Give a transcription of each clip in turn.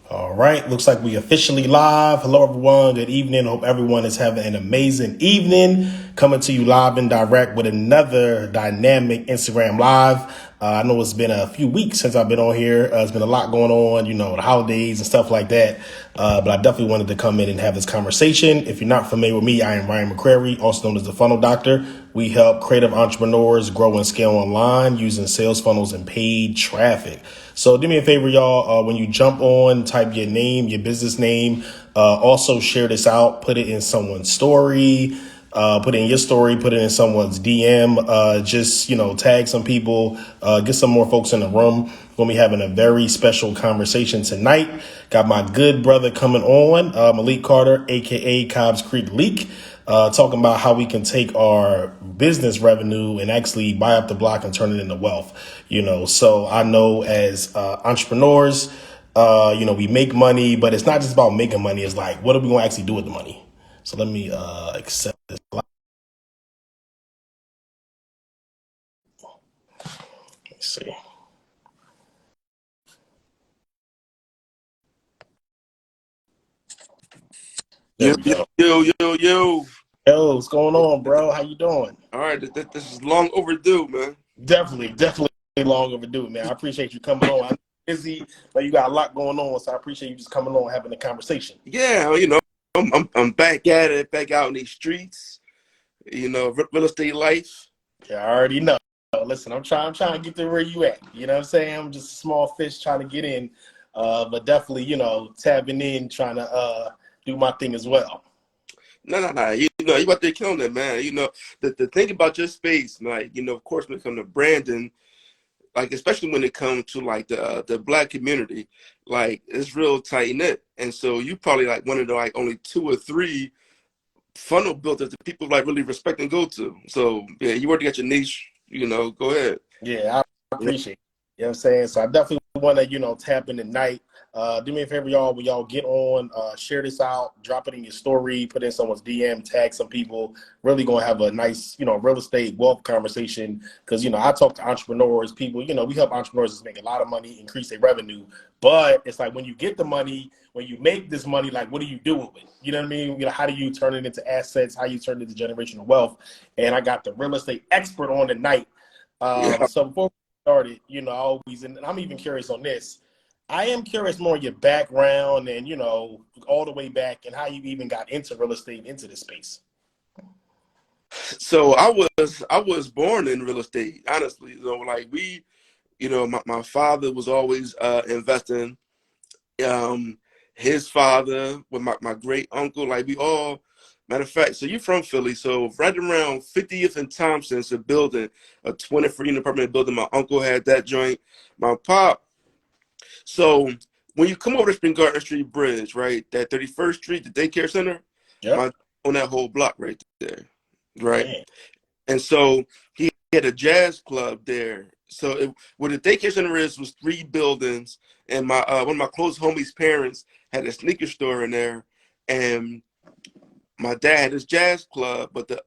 All right, looks like we officially live. Hello, everyone. Good evening. Hope everyone is having an amazing evening. Coming to you live and direct with another dynamic Instagram live. I know it's been a few weeks since I've been on here. It's been a lot going on, the holidays and stuff like that. But I definitely wanted to come in and have this conversation. If you're not familiar with me, I am Ryan McCrary, also known as the Funnel Doctor. We help creative entrepreneurs grow and scale online using sales funnels and paid traffic. So do me a favor, y'all. When you jump on, type your name, your business name. Also share this out. Put it in someone's story. Put it in your story. Put it in someone's DM. Just tag some people. Get some more folks in the room. We're gonna be having a very special conversation tonight. Got my good brother coming on, Malik Carter, aka Cobbs Creek Leak. Talking about how we can take our business revenue and actually buy up the block and turn it into wealth. So I know as entrepreneurs, we make money, but it's not just about making money. It's like, what are we going to actually do with the money? So let me accept this. Let me see. There Yo, we yo, go. yo, yo, yo. Yo, what's going on, bro? How you doing? All right, this is long overdue, man. Definitely long overdue, man. I appreciate you coming on. I'm busy, but you got a lot going on, so I appreciate you just coming on, having a conversation. Yeah, I'm back at it, back out in these streets. Real estate life. Yeah, I already know. Listen, I'm trying to get to where you at. You know what I'm saying? I'm just a small fish trying to get in, but definitely, tapping in, trying to do my thing as well. No. You out there killing it, man. The thing about your space, like, of course, when it comes to branding, like especially when it comes to like the black community, like it's real tight knit. And so you probably like one of the like only two or three funnel builders that people like really respect and go to. So yeah, you already got your niche. Go ahead. Yeah, I appreciate it. You know what I'm saying? So I definitely want to, tap in tonight. Do me a favor, y'all, when y'all get on, share this out, drop it in your story, put in someone's DM, tag some people. Really going to have a nice, real estate wealth conversation. Because, I talk to entrepreneurs, people, we help entrepreneurs make a lot of money, increase their revenue. But it's like when you get the money, when you make this money, like, what do you do with it? You know what I mean? How do you turn it into assets? How you turn it into generational wealth? And I got the real estate expert on tonight. Yeah. So before we started, and I'm even curious on this. I am curious more your background and, all the way back and how you even got into real estate, into this space. So I was born in real estate, honestly. So like my father was always investing. Um, his father with my great uncle, like we all. Matter of fact, so you're from Philly, so right around 50th and Thompson, it's a building, a 24-unit apartment building. My uncle had that joint. My pop. So when you come over to Spring Garden Street Bridge, right, that 31st Street, the daycare center, Yep. my on that whole block right there, right. Man. And so he had a jazz club there. So where the daycare center is was three buildings, and my one of my close homies' parents had a sneaker store in there, and my dad had his jazz club, but the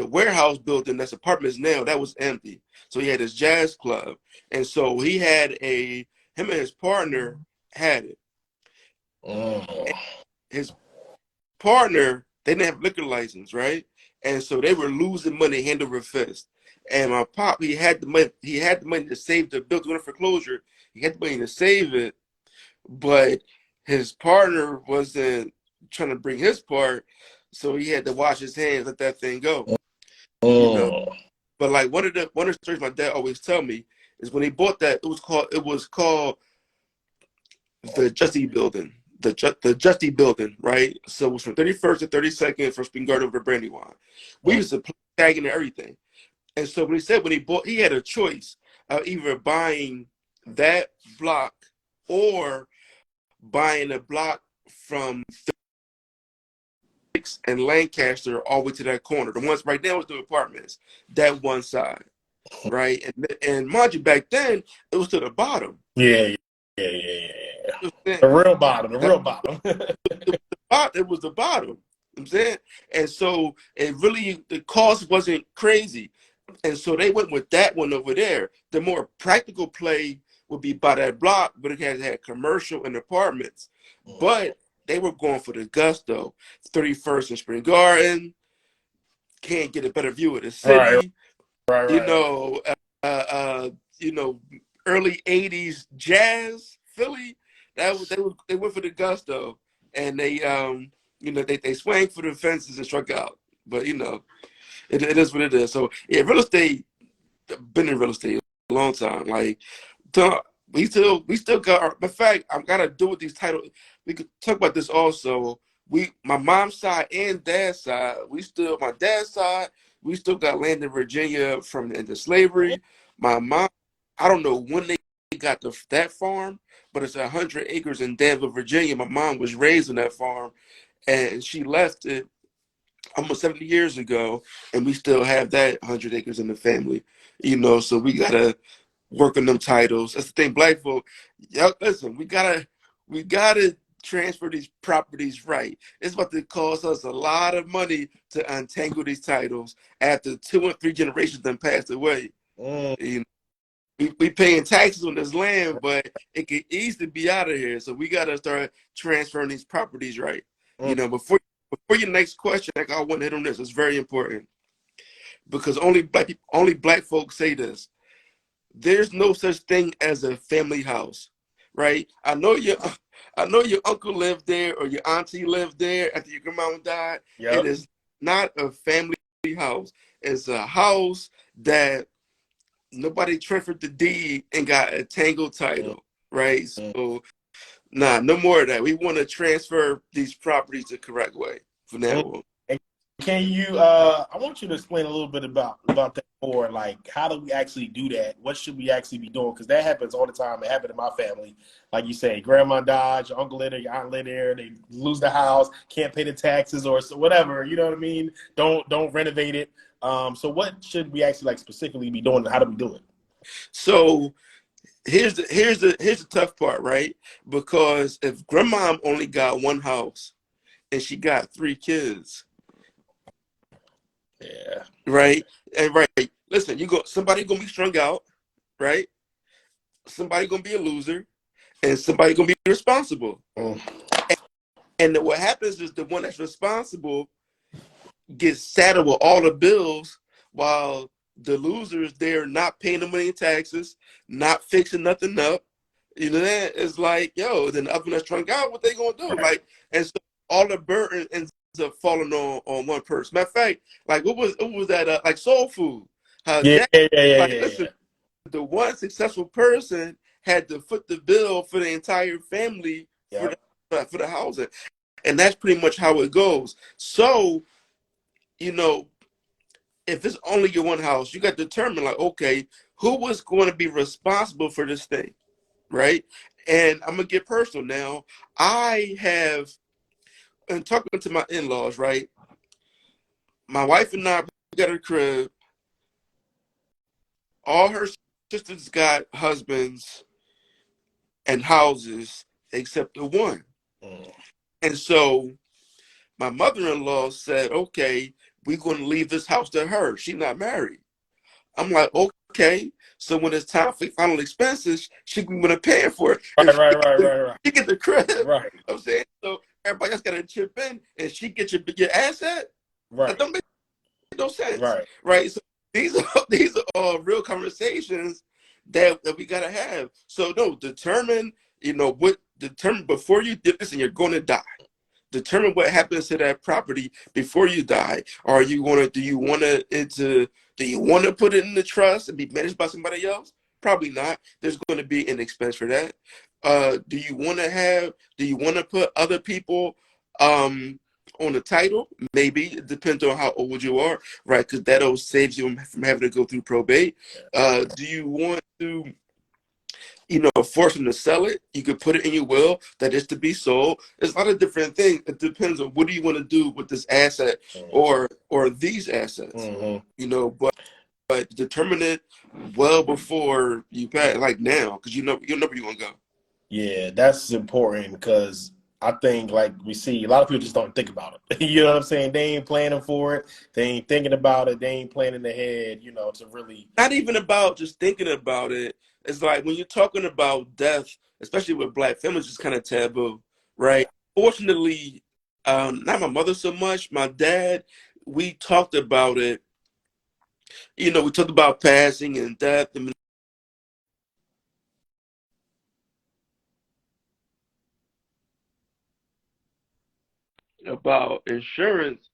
warehouse building that's apartments now that was empty. So he had his jazz club, and so he had him and his partner had it. Mm. And his partner, they didn't have liquor license, right? And so they were losing money hand over fist. And my pop, he had the money to save the bill to foreclosure. He had the money to save it, but his partner wasn't trying to bring his part, so he had to wash his hands, let that thing go. You know. Mm. But like one of the stories my dad always tell me is when he bought that, it was called the Justy Building, the Justy Building, right? So it was from 31st to 32nd from Spring Garden over Brandywine. We used to play tagging and everything. And so when he said when he bought, he had a choice of either buying that block or buying a block from Six and Lancaster all the way to that corner. The ones right now is the apartments, that one side, right? And mind you, back then it was to the bottom. Yeah, yeah. You know what I'm saying? The real bottom, the That real bottom. it was the bottom. You know what I'm saying, and so it really the cost wasn't crazy, and so they went with that one over there. The more practical play would be by that block, but it had commercial and apartments. But they were going for the gusto. 31st and Spring Garden, can't get a better view of the Right, city. right, You right. know, you know, early '80s jazz, Philly. They went for the gusto, and you know, they swang for the fences and struck out. But you know, it is what it is. So yeah, real estate. Been in real estate a long time. Like, we still got. In fact, I've got to do with these titles. We could talk about this also. My mom's side and dad's side, my dad's side, we still got land in Virginia from the end of slavery. My mom, I don't know when they got that farm, but it's 100 acres in Danville, Virginia. My mom was raised on that farm, and she left it almost 70 years ago, and we still have that 100 acres in the family. You know, so we gotta work on them titles. That's the thing, black folk. Y'all, listen, we gotta transfer these properties right. It's about to cost us a lot of money to untangle these titles after 2 and 3 generations done passed away. Mm. You know, we paying taxes on this land, but it could easily be out of here. So we gotta start transferring these properties right. Mm. You know, before your next question, like, I want to hit on this. It's very important because only black folks say this. There's no such thing as a family house, right? I know your uncle lived there or your auntie lived there after your grandma died. It Yep. is not a family house. It's a house that nobody transferred the deed and got a tangled Mm. title, right? Mm. So nah, no more of that. We want to transfer these properties the correct way from now Mm. on. Can you? I want you to explain a little bit about that more. Like, how do we actually do that? What should we actually be doing? Because that happens all the time. It happened in my family. Like you say, grandma died, your uncle lived there, your aunt lived there. They lose the house, can't pay the taxes or whatever. You know what I mean? Don't renovate it. So what should we actually like specifically be doing? And how do we do it? So here's the tough part, right? Because if grandma only got one house and she got 3 kids, Yeah. right? And right, listen, somebody gonna be strung out, right? Somebody gonna be a loser, and somebody gonna be responsible. Mm. And then what happens is the one that's responsible gets saddled with all the bills while the losers they're not paying the money in taxes, not fixing nothing up. You know, that is like, yo, then the other one that's strung out, what they gonna do? Right. Like, and so all the burden ends up falling on one person. Matter of fact, like what was that like soul food? How Yeah. Jack, Yeah. Yeah. Yeah. like, Yeah. listen, Yeah. the one successful person had to foot the bill for the entire family Yep. for the housing. And that's pretty much how it goes. So, you know, if it's only your one house, you got to determine, like, okay, who was going to be responsible for this thing, right? And I'm gonna get personal now. I have, and talking to my in-laws, right? My wife and I got a crib. All her sisters got husbands and houses except the one. Mm. And so my mother-in-law said, okay, we're going to leave this house to her. She's not married. I'm like, okay. So when it's time for final expenses, she going to pay for it. Right. If Right. Right. Right. Right. she get the credit, Right. I'm saying, so everybody else got to chip in, and she get your asset. That Right. don't make no sense, Right. right? So these are all real conversations that we gotta have. So no, determine, determine before you did this, and you're going to die. Determine what happens to that property before you die. Are you gonna do you want to put it in the trust and be managed by somebody else? Probably not. There's going to be an expense for that. Do you want to put other people on the title? Maybe. It depends on how old you are, right? Because that'll save you from having to go through probate. Do you want to force them to sell it? You could put it in your will that is to be sold. There's a lot of different things. It depends on what do you want to do with this asset or these assets. Mm-hmm. But determine it well before you pass, like now, because you'll know where you're gonna go. Yeah, that's important because I think like we see a lot of people just don't think about it. You know what I'm saying? They ain't planning for it. They ain't thinking about it. They ain't planning ahead, to really. Not even about just thinking about it. it's like when you're talking about death, especially with Black families, it's kind of taboo, Yeah. right? Fortunately, not my mother so much. My dad, we talked about it. You know, we talked about passing and death and about insurance.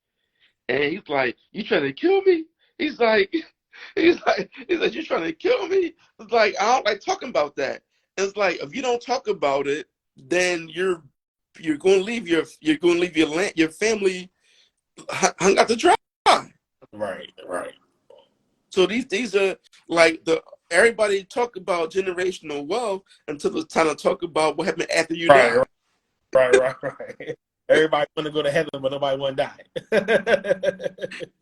And he's like, "You trying to kill me?" He's like, "You trying to kill me?" It's like I don't like talking about that. It's like if you don't talk about it, then you're going to leave your land, your family hung out to dry. Right. Right. So these are like the everybody talk about generational wealth until it's time to talk about what happened after you Right. die. Right. Everybody want to go to heaven, but nobody want to die.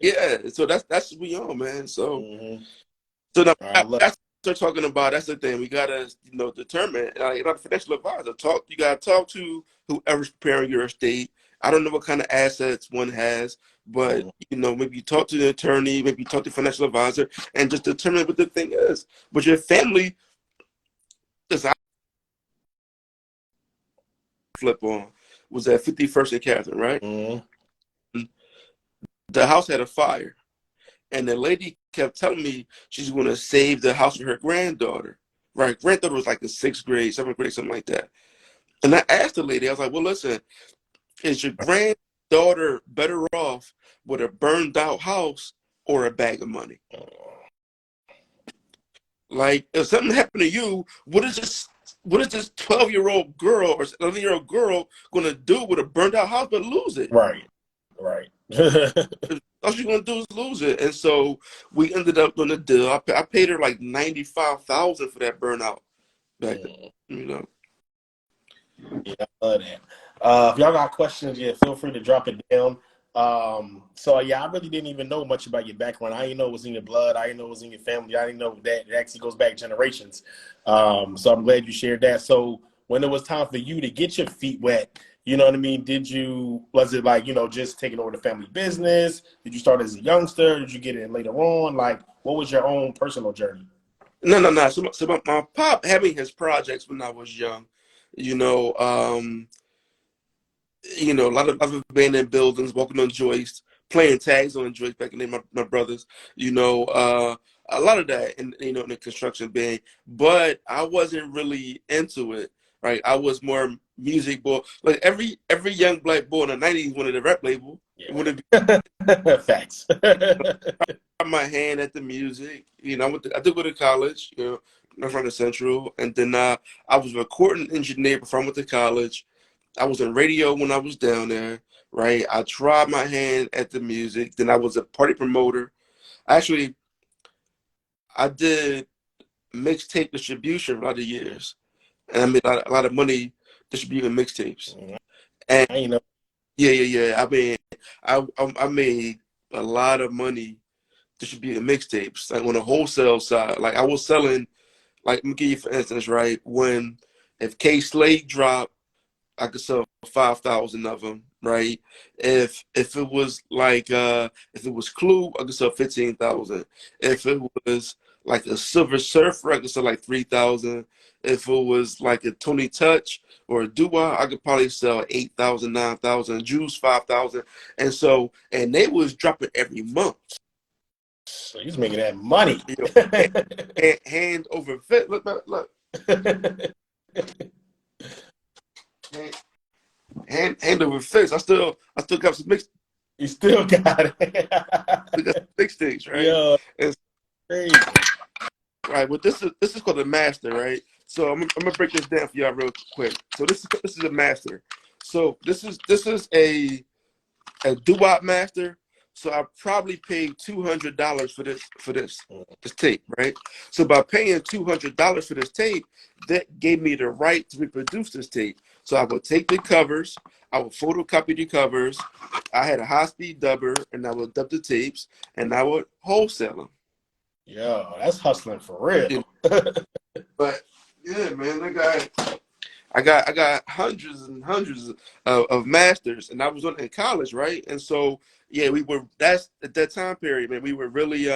Yeah, so that's what we on, man. So Hmm. so now I love. that's what they're talking about. That's the thing. We gotta, determine. You're not a financial advisor. Talk. You gotta talk to whoever's preparing your estate. I don't know what kind of assets one has, but Mhm. maybe you talk to the attorney, maybe you talk to a financial advisor, and just determine what the thing is. But your family, this I flip on, was at 51st and Catherine, right? Mhm. The house had a fire, and the lady kept telling me she's going to save the house for her granddaughter. Right, granddaughter was like in sixth grade, seventh grade, something like that. And I asked the lady, I was like, well, listen, is your granddaughter better off with a burned out house or a bag of money? Like, if something happened to you, what is this 12-year-old girl or 11-year-old girl going to do with a burned out house but lose it? Right. Right. All she's going to do is lose it. And so we ended up doing a deal. I paid her like 95,000 for that burnout back Mm. then, you know. Yeah, I love that. If y'all got questions, yeah, feel free to drop it down. So yeah, I really didn't even know much about your background. I didn't know it was in your blood. I didn't know it was in your family. I didn't know that it actually goes back generations. So I'm glad you shared that. So when it was time for you to get your feet wet, you know what I mean? Was it like, just taking over the family business? Did you start as a youngster? Did you get in later on? Like, what was your own personal journey? No, no, no. So my pop had me his projects when I was young. You know, um, a lot of abandoned buildings, walking on joists, playing tags on joists back in the day, my brothers, a lot of that in the construction band. But I wasn't really into it, right? I was more music boy. Like every young Black boy in the 90s wanted a rep label. Wanted to Yeah. Facts. try my hand at the music. I did go to college, in front of Central. And then I was a recording engineer before I went to college. I was in radio when I was down there, right? I tried my hand at the music. Then I was a party promoter. Actually, I did mixtape distribution for a lot of years, and I made a lot of money distributing mixtapes. And I ain't know. yeah, yeah, yeah. I mean, I made a lot of money distributing mixtapes, like on the wholesale side. Like I was selling, like let me give you for instance, right? If K Slade dropped, I could sell 5,000 of them, right? If it was like if it was Clue, I could sell 15,000. If it was like a Silver Surfer, I could sell like 3,000. If it was like a Tony Touch or a Dua, I could probably sell 8,000, 9,000. Juice 5,000, and they was dropping every month. So he's making that money. You know, hand over fist. Look. Hand, hand over fist. I still got some You still got it. mixtapes, right? Yo, And crazy. right, well, this is called a master, right? So I'm gonna break this down for y'all real quick. So this is a master. So this is a doo-wop master. So I probably paid $200 for this tape, right? So by paying $200 for this tape, that gave me the right to reproduce this tape. So I would take the covers, I would photocopy the covers. I had a high-speed dubber, and I would dub the tapes, and I would wholesale them. Yo, that's hustling for You know, real. but yeah, man, I got hundreds and hundreds of masters, and I was in college, right? And so yeah, we were that's at that time period, man. We were really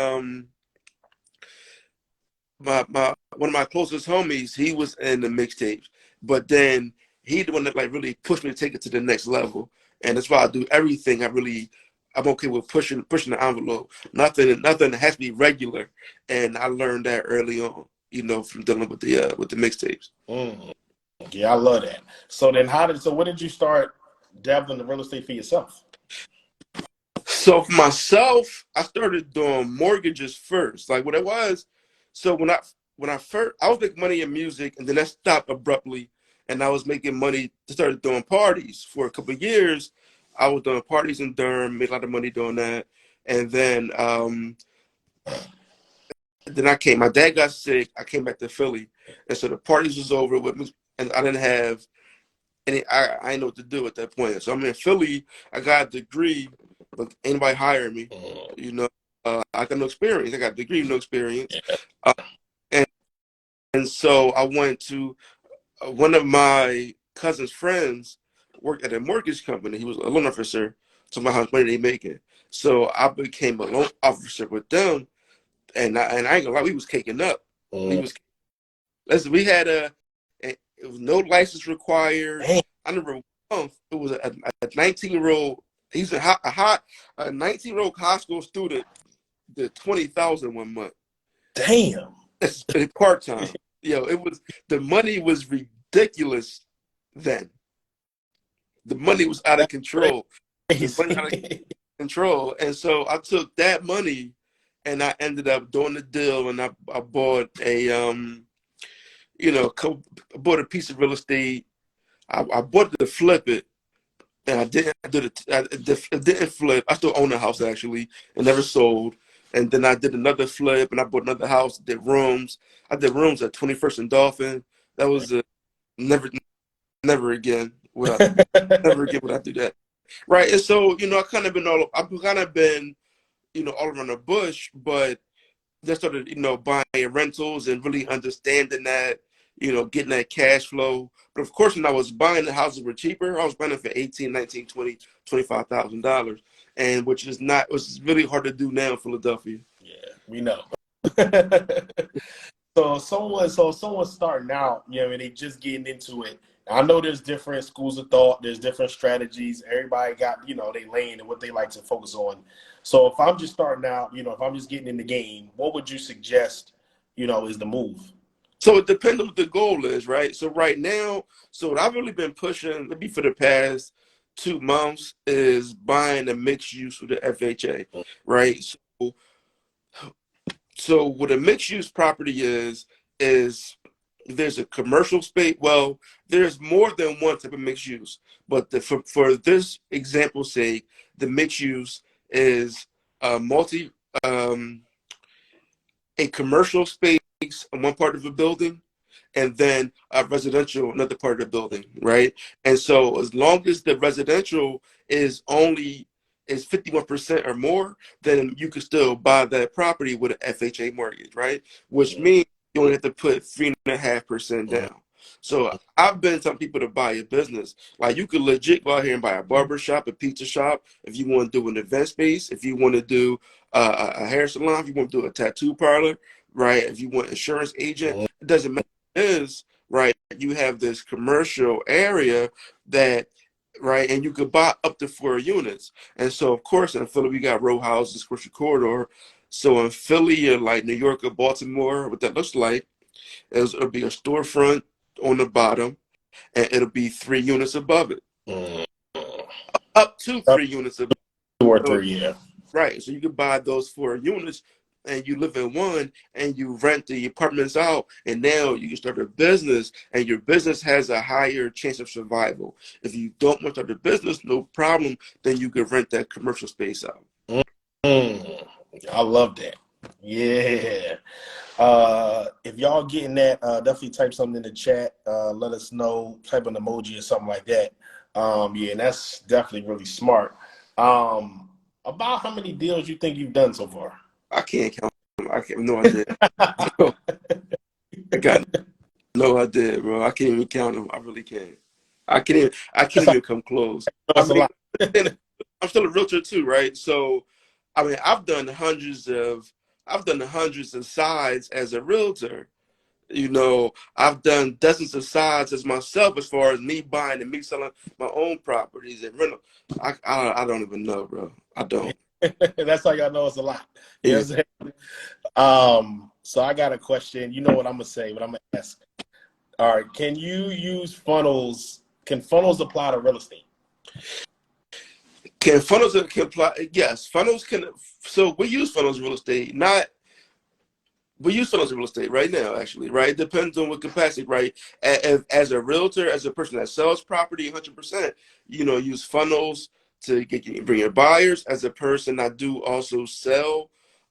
my one of my closest homies, he was in the mixtapes, but then he the one that like really pushed me to take it to the next level, and that's why I do everything. I'm okay with pushing the envelope. Nothing has to be regular, and I learned that early on, from dealing with the mixtapes. Mm. Yeah, I love that. So then, when did you start dabbling in real estate for yourself? So for myself, I started doing mortgages first. Like what it was. So when I first I was making money in music, and then that stopped abruptly, and I was making money to start doing parties for a couple of years. I was doing parties in Durham, made a lot of money doing that, and then my dad got sick. I came back to Philly, and so the parties was over with me, and I didn't have any. I didn't know what to do at that point. So I'm in Philly. I got a degree, but anybody hired me. You know, I got no experience. I got a degree, no experience, uh, and so I went to one of my cousin's friends worked at a mortgage company. He was a loan officer. So my how much money they making. So I became a loan officer with them, and I ain't gonna lie, we was caking up. We Mm. was listen. We had it was no license required. Damn. I remember it was a 19-year-old. He's a 19-year-old high school student. Did 20,000 one month. Damn. That's part time. It was the money was ridiculous then. The money was out of That's control. The money out of crazy. control, and so I took that money, and I ended up doing the deal, and I bought I bought a piece of real estate. I bought it to flip it, and I didn't do it didn't flip. I still own the house actually, and never sold. And then I did another flip, and I bought another house. Did rooms. I did rooms at 21st and Dolphin. That was never, never again. Never again would I do that. Right. And so I've kind of been all around the bush, but just started, buying rentals and really understanding that, getting that cash flow. But of course, when I was buying the houses were cheaper, I was buying it for 18, 19, 20, $25,000. And which is really hard to do now in Philadelphia. Yeah, we know. So someone starting out, they just getting into it. I know there's different schools of thought, there's different strategies. Everybody got, they lane and what they like to focus on. So if I'm just starting out, if I'm just getting in the game, what would you suggest, is the move? So it depends on what the goal is, right? So right now, so what I've really been pushing, maybe for the past 2 months, is buying a mixed use with the FHA, right? So what a mixed use property is there's a commercial space. Well, there's more than one type of mixed use, but for this example's sake, the mixed use is a um, a commercial space in one part of a building, and then a residential another part of the building, right? And so as long as the residential is 51% or more, then you can still buy that property with an FHA mortgage, right? Which means you only have to put 3.5% down. So I've been telling people to buy a business. Like you could legit go out here and buy a barber shop, a pizza shop, if you want to do an event space, if you want to do a hair salon, if you want to do a tattoo parlor, right? If you want insurance agent, it doesn't matter what it is, right? You have this commercial area that, right, and you could buy up to 4 units. And so, of course, in Philly, we got row houses, Squishy Corridor. So in Philly or like New York or Baltimore, what that looks like is it'll be a storefront on the bottom, and it'll be 3 units above it, Mm. up to Up 3 units above. two or So, three, yeah. right. So you can buy those 4 units and you live in one and you rent the apartments out, and now you can start a business, and your business has a higher chance of survival. If you don't want to start a business, no problem, then you can rent that commercial space out. Mm. I love that. Yeah. If y'all getting that, definitely type something in the chat. Let us know, type an emoji or something like that. Yeah, and that's definitely really smart. About how many deals you think you've done so far? I can't count them. I can't no idea. So, I got no idea, bro. I can't even count them. I really can't. I can't That's, even come close. I that's a mean, lot. and I'm still a realtor too, right? So I mean, I've done hundreds of, I've done hundreds of sides as a realtor. You know, I've done dozens of sides as myself as far as me buying and me selling my own properties and rental. I don't even know, bro. I don't. That's how y'all know it's a lot. You know Yeah. what I'm saying? So I got a question. You know what I'm gonna say, but I'm gonna ask. All right, can you use funnels? Can funnels apply to real estate? Can funnels can apply? Yes, funnels can. So we use funnels in real estate, not we use funnels in real estate right now, actually, right? It depends on what capacity, right? As a realtor, as a person that sells property, 100%, you know, use funnels to bring your buyers. As a person, I do also sell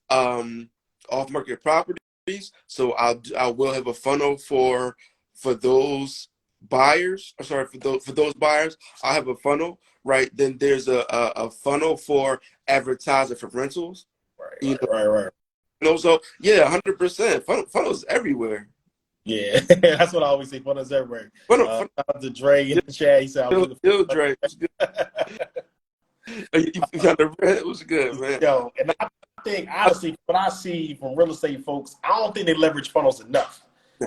um, off-market properties, so I will have a funnel for those buyers. I'm sorry, for those buyers, I have a funnel, right? Then there's a funnel for advertising for rentals. Right. You know, so yeah, 100%. Funnels everywhere. Yeah, that's what I always say. Funnels everywhere. Funnel, Shout out to Dre in the chat. He said I was looking for. Dre, was good. You got the red. It was good, man. Yo, and I think honestly, what I see from real estate folks, I don't think they leverage funnels enough.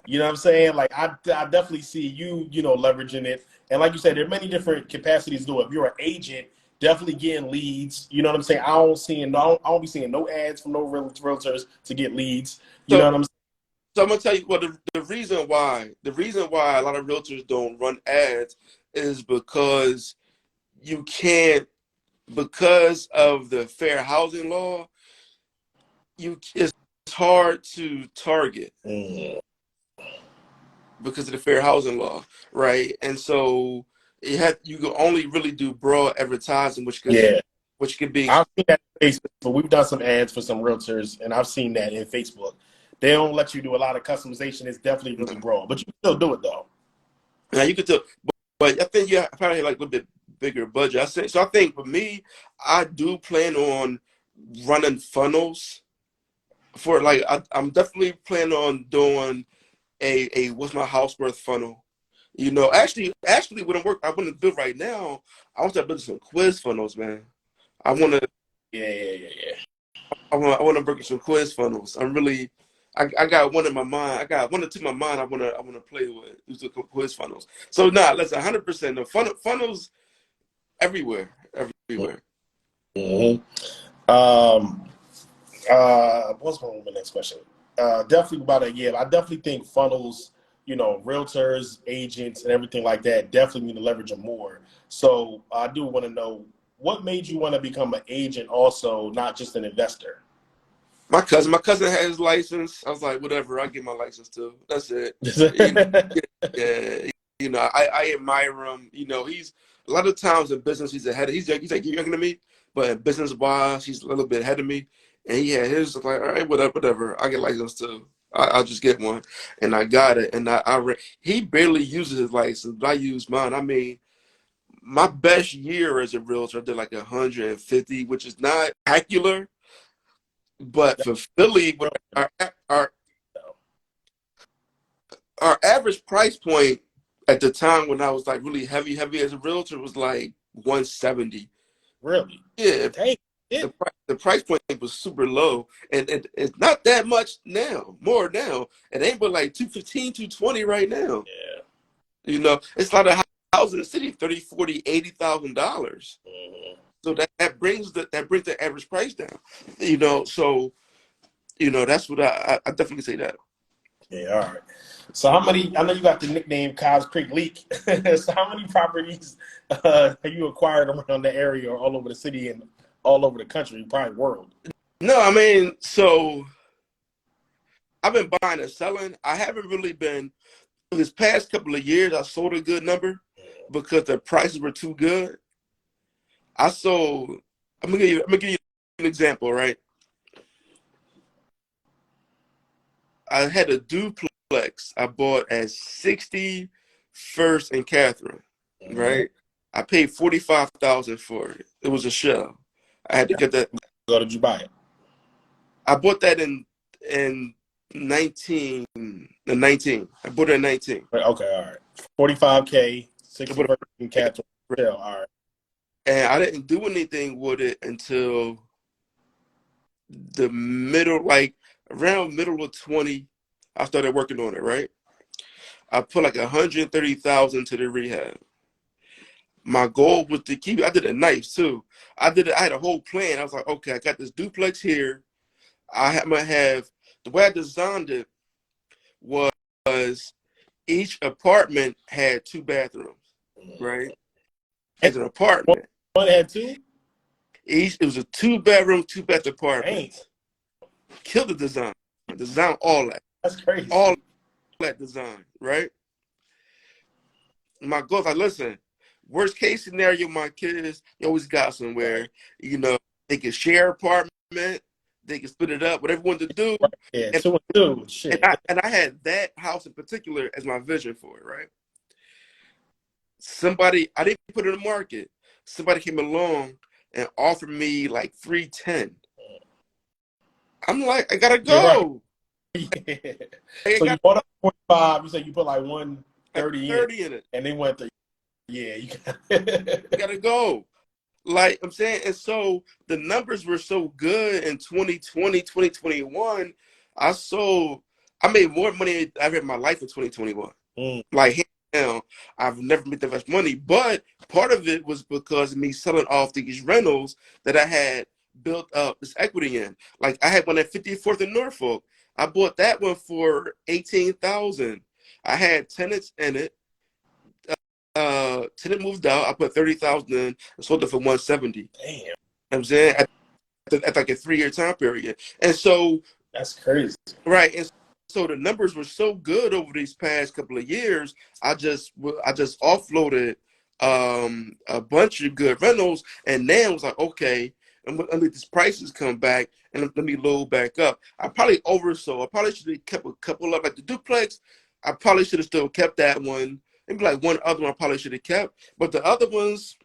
You know what I'm saying? Like I definitely see you know, leveraging it. And like you said, there are many different capacities to do it. If you're an agent, definitely getting leads. You know what I'm saying? I don't be seeing no ads from no realtors to get leads. You know So, what I'm saying? so I'm gonna tell you what the reason why a lot of realtors don't run ads is because you can't because of the fair housing law. It's hard to target because of the fair housing law, right? And so you can only really do broad advertising, Yeah. which could be I've seen that in Facebook. We've done some ads for some realtors, and I've seen that in Facebook. They don't let you do a lot of customization. It's definitely really broad, but you can still do it though. now you could tell, but I think you probably have like a little bit bigger budget. I think for me, I do plan on running funnels for like I'm definitely planning on doing a what's my house worth funnel. You know, actually, what I want to build right now, I want to build some quiz funnels, man. I want to Yeah. I want to work some quiz funnels. I got one in my mind. I got one or two in my mind. I want to play with. Use the quiz funnels. So let's 100%. The funnels everywhere, everywhere. Mm-hmm. What's my next question? Definitely about a year. I definitely think funnels, you know, realtors, agents, and everything like that definitely need to leverage them more. So I do want to know what made you want to become an agent, also, not just an investor. My cousin had his license. I was like, whatever. I get my license too. That's it. You know, yeah. You know, I admire him. You know, he's a lot of times in business he's ahead. He's like younger than me, but in business wise, he's a little bit ahead of me. And he had his like, all right, whatever. I get license too. I'll just get one, and I got it. And he barely uses his license, but I use mine. I mean, my best year as a realtor, I did like 150, which is not spectacular. But for Philly, our, our our average price point at the time when I was like really heavy as a realtor was like 170. Really? Yeah, Dang it. the price point was super low, and it's not that much now. More now, it ain't but like 215, 220 right now. Yeah. You know, it's a lot of houses in the city, 30, 40, $80,000. Mhm. So that brings the average price down. You know, so you know that's what I definitely say that. Yeah, all right. So how many, I know you got the nickname Cobb's Creek Leak. So how many properties have you acquired around the area or all over the city and all over the country, probably world? No, I mean, so I've been buying and selling. I haven't really been this past couple of years. I sold a good number because the prices were too good. I sold. I'm gonna give you an example, right? I had a duplex I bought at 60 First and Catherine, Mm-hmm. right? I paid 45,000 for it. It was a shell. I had to get that. Go did you buy it? I bought that in 19. I bought it in 19. Okay, all right. 45K, I 60 bought first and it, Catherine. All right. and I didn't do anything with it until the middle, like around middle of 20, I started working on it, right? I put like 130,000 to the rehab. My goal was to keep it. I did it nice too. I had a whole plan. I was like, okay, I got this duplex here. I'm gonna have, the way I designed it was each apartment had 2 bathrooms, right? As an apartment. One had 2? It was a 2-bedroom, 2-bath apartment. Dang. Kill the design. Design all that. That's crazy. All that design, right? My goal is like, listen, worst case scenario, my kids, they always got somewhere. Right. You know, they can share apartment, they can split it up, whatever they want to do. Right. Yeah, And, 2 and 2. Shit. and I had that house in particular as my vision for it, right? I didn't put it in the market. Somebody came along and offered me like 310. I'm like, I gotta go. Yeah. So you bought up 45. You said you put like 130 in it, and they went to, yeah, you gotta go. Like I'm saying, and so the numbers were so good in 2020, 2021. I made more money than I've had in my life in 2021. Like, now, I've never made that much money, but part of it was because of me selling off these rentals that I had built up this equity in. Like, I had one at 54th and Norfolk. I bought that one for 18,000. I had tenants in it. Tenant moved out. I put 30,000 in and sold it for 170. Damn. You know what I'm saying at like a 3-year time period. And so That's crazy. right, and so the numbers were so good over these past couple of years. I just offloaded a bunch of good rentals, and now I was like, okay, and let these prices come back and let me load back up. I probably oversold. I probably should have kept a couple of, like the duplex. I probably should have still kept that one. Maybe like one other one I probably should have kept, but the other ones,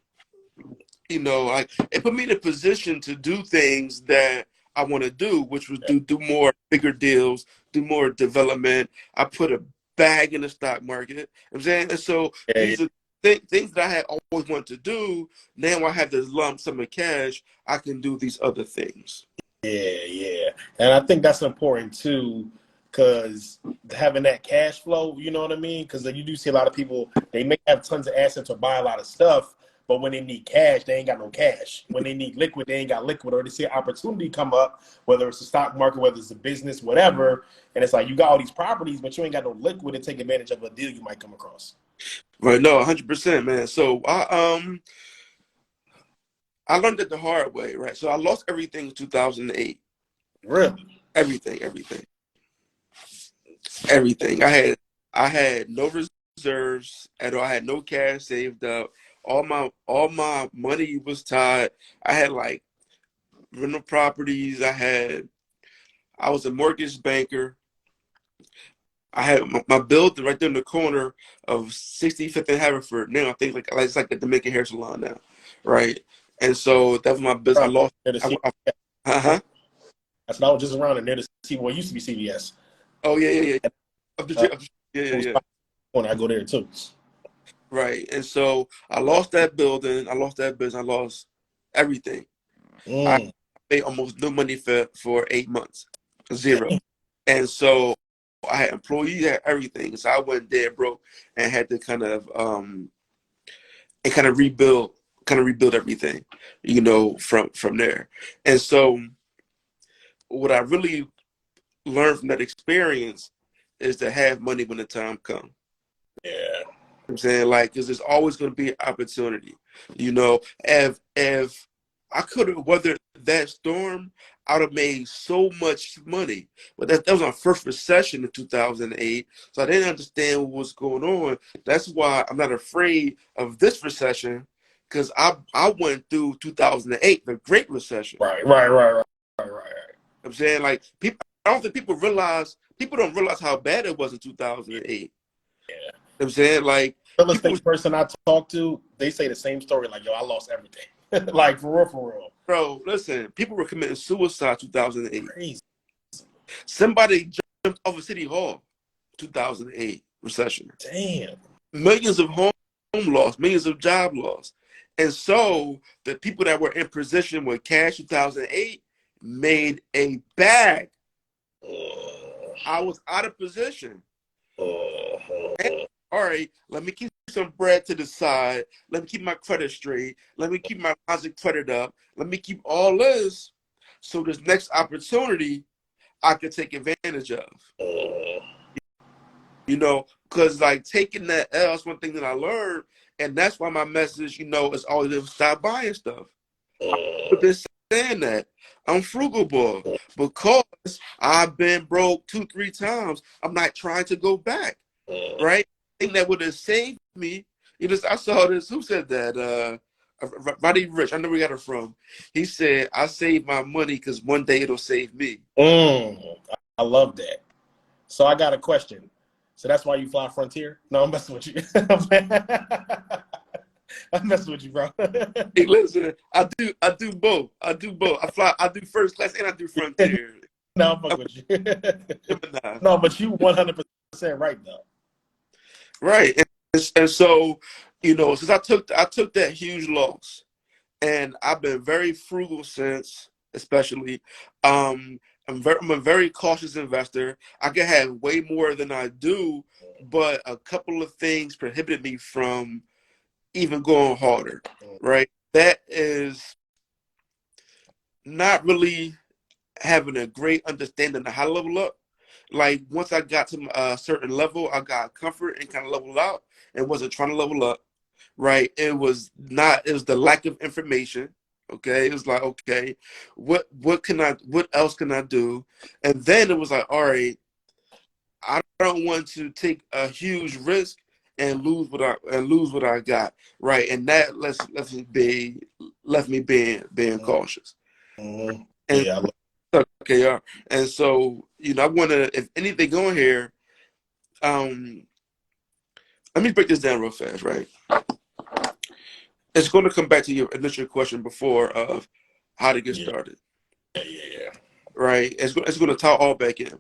you know, like it put me in a position to do things that I want to do, which was do more bigger deals, do more development. I put a bag in the stock market. You know what I'm saying, and so these are things that I had always wanted to do. Now I have this lump sum of cash. I can do these other things. Yeah. And I think that's important too, because having that cash flow, you know what I mean? Because you do see a lot of people, they may have tons of assets or buy a lot of stuff, but when they need cash, they ain't got no cash. When they need liquid, they ain't got liquid, or they see an opportunity come up, whether it's the stock market, whether it's a business, whatever. And it's like you got all these properties, but you ain't got no liquid to take advantage of a deal you might come across. Right, no, 100%, man. So I learned it the hard way, right? So I lost everything in 2008. Really? Everything. I had no reserves at all. I had no cash saved up. All my money was tied. I had like rental properties. I was a mortgage banker. I had my building right there in the corner of 65th and Haverford. Now I think like it's like the Dominican hair salon now, right? And so that was my business. I lost. That's what I was just around and near the C. Well, it used to be CVS. Oh yeah. Yeah. When I go there too. Right. And so I lost that building. I lost that business. I lost everything. I made almost no money for 8 months, 0. And so I had employees, I had everything. So I went dead broke and had to kind of rebuild everything, you know, from there. And so what I really learned from that experience is to have money when the time comes. Yeah. I'm saying, like, because there's always going to be an opportunity. You know, if I could have weathered that storm, I'd have made so much money. But that was our first recession in 2008, so I didn't understand what was going on. That's why I'm not afraid of this recession, because I went through 2008, the Great Recession. Right. I'm saying, like, people. I don't think people don't realize how bad it was in 2008. Yeah. You know what I'm saying, like, real estate person I talk to, they say the same story. Like, yo, I lost everything. Like, for real. Bro, listen, people were committing suicide 2008. Crazy. Somebody jumped off of City Hall 2008 recession. Damn. Millions of home loss, millions of job loss. And so the people that were in position with cash 2008 made a bag I was out of position. And, Mhm. all right, let me keep some bread to the side. Let me keep my credit straight. Let me keep my lines of credit up. Let me keep all this. So this next opportunity I could take advantage of. You know, because like taking that L is one thing that I learned, and that's why my message, you know, is always to stop buying stuff. I've been saying that I'm frugal boy because I've been broke 2, 3 times. I'm not trying to go back, right? Thing that would have saved me. You know, I saw this. Who said that? Roddy Rich. I know where he got it from. He said, "I save my money because one day it'll save me." I love that. So I got a question. So that's why you fly Frontier? No, I'm messing with you. I'm messing with you, bro. Hey, listen, I do both. I do both. I do first class and I do Frontier. No, I'm fucking with you. Gemini. No, but you 100% right though. Right. And so, you know, since I took that huge loss, and I've been very frugal since, especially. I'm a very cautious investor. I can have way more than I do, but a couple of things prohibited me from even going harder. Right. That is not really having a great understanding of how to level up. Like once I got to a certain level, I got comfort and kind of leveled out and wasn't trying to level up. Right? It was not. It was the lack of information. Okay, it was like, okay, what else can I do? And then it was like, all right, I don't want to take a huge risk and lose what I got. Right, and that left me being cautious. Mm-hmm. And Yeah, okay, yeah. And so, you know, I want to, if anything going here, um, let me break this down real fast, right? It's going to come back to your initial question before of how to get yeah, started, yeah. right? It's going to tie all back in.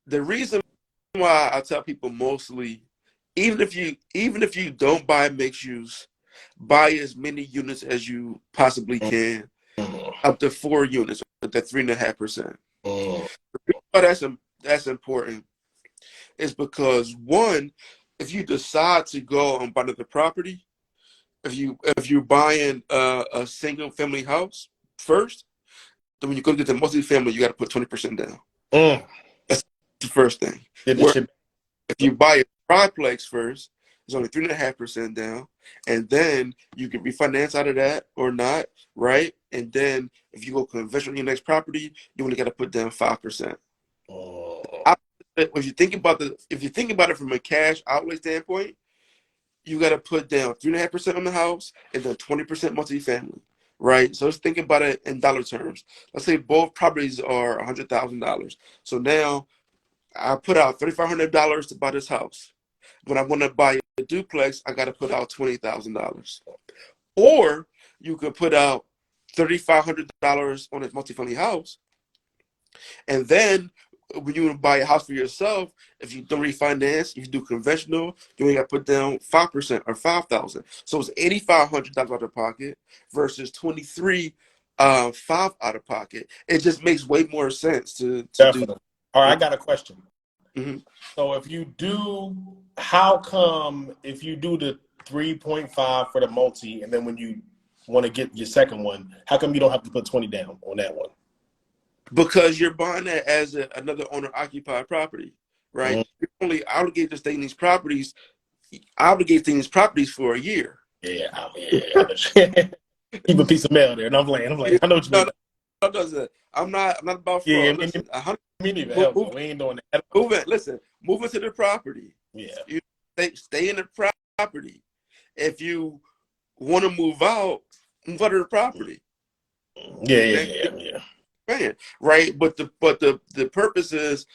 The reason why I tell people mostly, even if you don't buy mixed use, buy as many units as you possibly can, up to 4 units, at that 3.5%. Mm-hmm. Why that's important is because one, if you decide to go and buy another property, if you're buying a single family house first, then when you go to get the multi-family, you got to put 20% down. Mm. That's the first thing. Did the Where shit. if you buy a triplex first, it's only 3.5% down, and then you can refinance out of that or not, right? And then if you go conventional on your next property, you only got to put down 5%. Mm. If you think about it from a cash outlay standpoint, you got to put down 3.5% on the house and then 20% multifamily, right? So let's think about it in dollar terms. Let's say both properties are $100,000. So now I put out $3,500 to buy this house. When I want to buy a duplex, I got to put out $20,000. Or you could put out $3,500 on a multifamily house, and then when you buy a house for yourself, if you don't refinance, you do conventional, you only got to put down 5% or 5,000. So it's $8,500 out of pocket versus 23 five out of pocket. It just makes way more sense to do. Definitely. All right, I got a question. Mm-hmm. So if you do, how come if you do the 3.5 for the multi, and then when you want to get your second one, how come you don't have to put 20 down on that one? Because you're buying that as another owner occupied property, right? Mm. You're only obligated to stay in these properties, obligated to stay in these properties for a year. Yeah, yeah. Keep a piece of mail there. And I'm playing. Yeah, I know what you no, mean. no, doesn't. I'm not about Yeah, fraud. Listen, me neither. move, Hell no, move, we ain't doing that. listen, move into the property. Yeah. You stay in the property. If you want to move out of the property. Yeah, Okay, yeah, yeah, man, right? But the purpose is,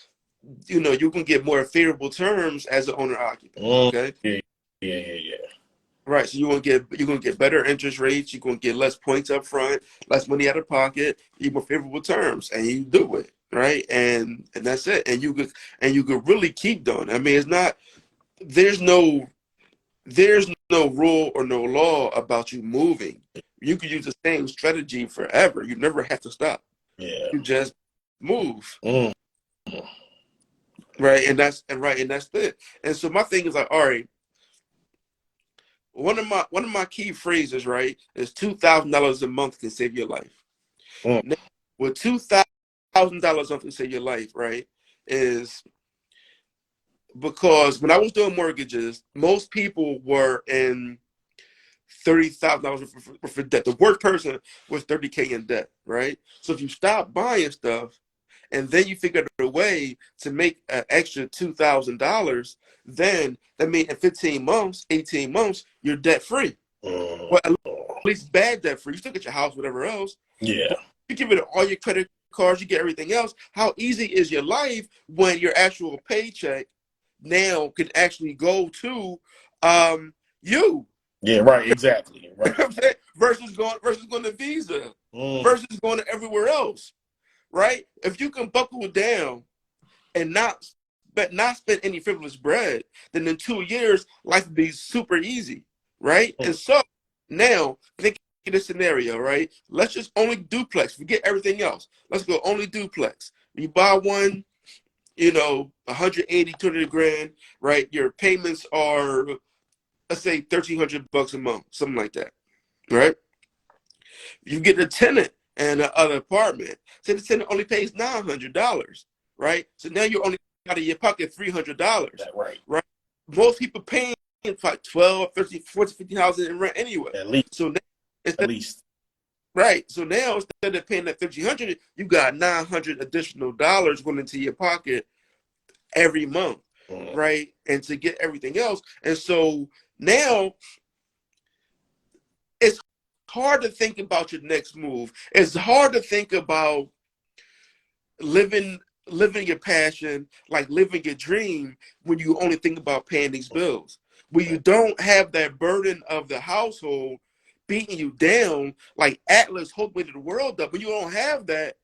you know, you can get more favorable terms as an owner occupant. yeah. Okay, Yeah. right. So you're gonna get better interest rates. You're gonna get less points up front, less money out of pocket, you more favorable terms, and you do it right, and that's it. And you could really keep doing it. I mean, it's not. There's no there's no rule or no law about you moving. You could use the same strategy forever. You never have to stop. Yeah. You just move. Mm. Right. And that's it. And so my thing is like, all right, one of my key phrases, right, is $2,000 a month can save your life. Mm. Now, with $2,000 a month can save your life, right, is because when I was doing mortgages, most people were in $30,000 for debt. The worst person was 30K in debt, right? So if you stop buying stuff and then you figure out a way to make an extra $2,000, then that means in 15 months, 18 months, you're debt free. Mm. Well, at least bad debt free. You still get your house, whatever else. Yeah. But you give it all your credit cards, you get everything else. How easy is your life when your actual paycheck now can actually go to you? Yeah, right, exactly. Right. versus going to Visa, Mm. versus going to everywhere else, right? If you can buckle down and not spend any frivolous bread, then in 2 years life would be super easy, right? Mm. And so now think of this scenario, right? Let's just only duplex, forget everything else. Let's go only duplex. You buy one, 180, 200 grand, right? Your payments are, let's say, $1,300 a month, something like that, right? You get a tenant and another apartment. Say the tenant only pays $900, right? So now you're only out of your pocket $300, Right. right? Most people paying like 12, 13, 14, 15,000 in rent anyway. At least. So now, At least. right. So now instead of paying that 1,500, you got 900 additional dollars going into your pocket every month, Mm. right? And to get everything else. And so now it's hard to think about your next move. It's hard to think about living your passion, like living your dream, when you only think about paying these bills. When you don't have that burden of the household beating you down like Atlas holding the world up. When you don't have that,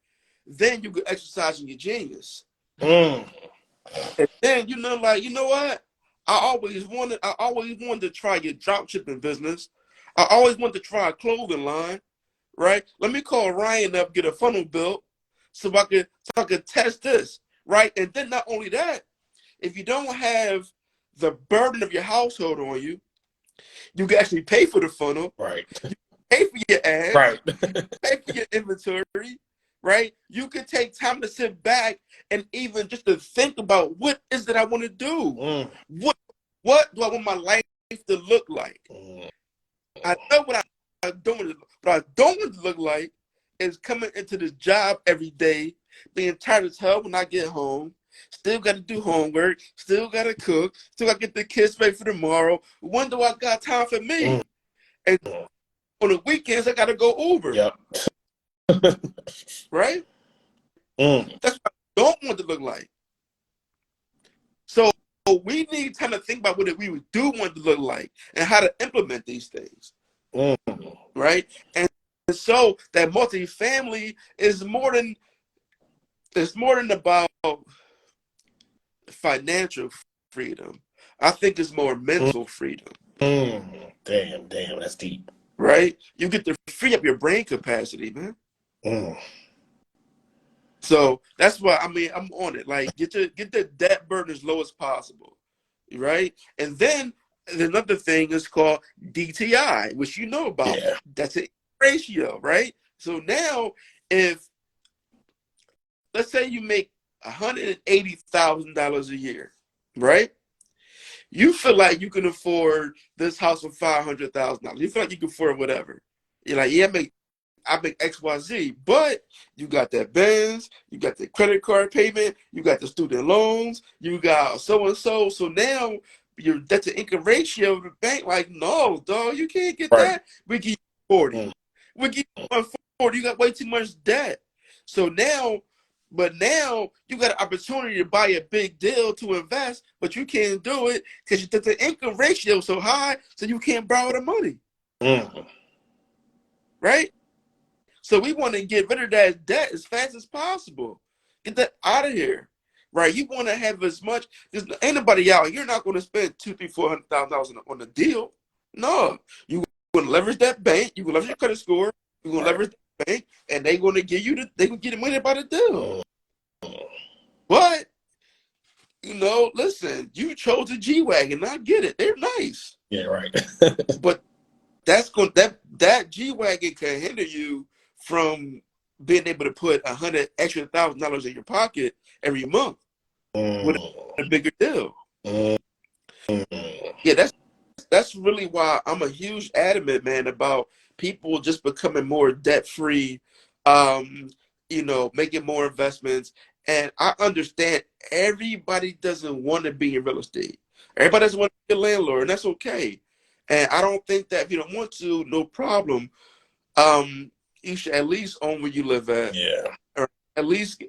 then you can exercise in your genius. Mm. And then like, you know what? I always wanted to try your drop shipping business. I always wanted to try a clothing line, right? Let me call Ryan up, get a funnel built so I could test this, right? And then not only that, if you don't have the burden of your household on you, you can actually pay for the funnel, Right. pay for your ads, Right. pay for your inventory, right? You can take time to sit back and even just to think about what is it I want to do? Mm. What do I want my life to look like? Mm. I know I don't want to look like is coming into this job every day, being tired as hell when I get home. Still got to do homework. Still got to cook. Still got to get the kids ready for tomorrow. When do I got time for me? Mm. And on the weekends, I got to go Uber. Yep. Right? Mm. That's what I don't want to look like. So we need time to think about what we do want to look like and how to implement these things. Mm. Right? And so that multifamily is more than about financial freedom. I think it's more mental freedom. Mm. Damn, that's deep. Right? You get to free up your brain capacity, man. Mm. So that's why I'm on it. Like get the debt burden as low as possible. Right? And then another thing is called DTI, which you know about. Yeah. That's a ratio, right? So now if let's say you make $180,000 a year, right? You feel like you can afford this house for $500,000. You feel like you can afford whatever. You're like, yeah, I make XYZ, but you got that Benz, you got the credit card payment, you got the student loans, you got so and so. So now your debt to income ratio, the bank like, no, dog, you can't get Right. that. We give you 40. Mm. We give you 140. You got way too much debt. So now you got an opportunity to buy a big deal to invest, but you can't do it because the income ratio is so high, so you can't borrow the money. Mm. Right? So we want to get rid of that debt as fast as possible. Get that out of here. Right? You want to have as much. There's ain't nobody out. You're not going to spend $200,000, $300,000, $400,000 on a deal. No. You going to leverage that bank. You going to leverage your credit score. You're going to leverage the bank, and they're going to give you they going to get the money about the deal. But listen, you chose a G-Wagon. I get it. They're nice. Yeah, right. But that G-Wagon can hinder you from being able to put $100,000 in your pocket every month with a bigger deal. Mm. Yeah, that's really why I'm a huge adamant, man, about people just becoming more debt free, making more investments. And I understand everybody doesn't want to be in real estate. Everybody doesn't want to be a landlord, and that's okay. And I don't think that if you don't want to, no problem. You should at least own where you live at, Yeah. or at least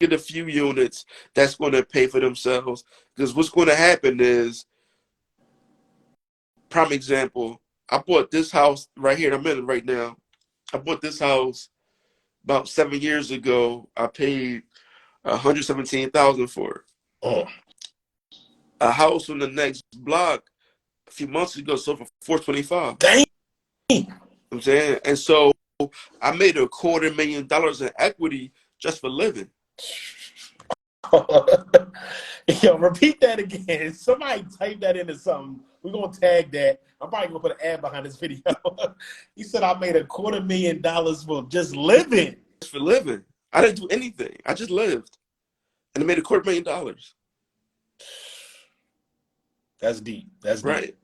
get a few units that's going to pay for themselves. Because what's going to happen is, prime example, I bought this house right here. I'm in it right now. I bought this house about 7 years ago. I paid 117,000 for it. Oh. A house on the next block a few months ago sold for 425. Dang. I'm saying, and so I made $250,000 in equity just for living. Yo, repeat that again. Somebody type that into something. We're gonna tag that. I'm probably gonna put an ad behind this video. He said I made $250,000 for just living. Just for living. I didn't do anything. I just lived. And I made $250,000. That's deep. That's deep. Right.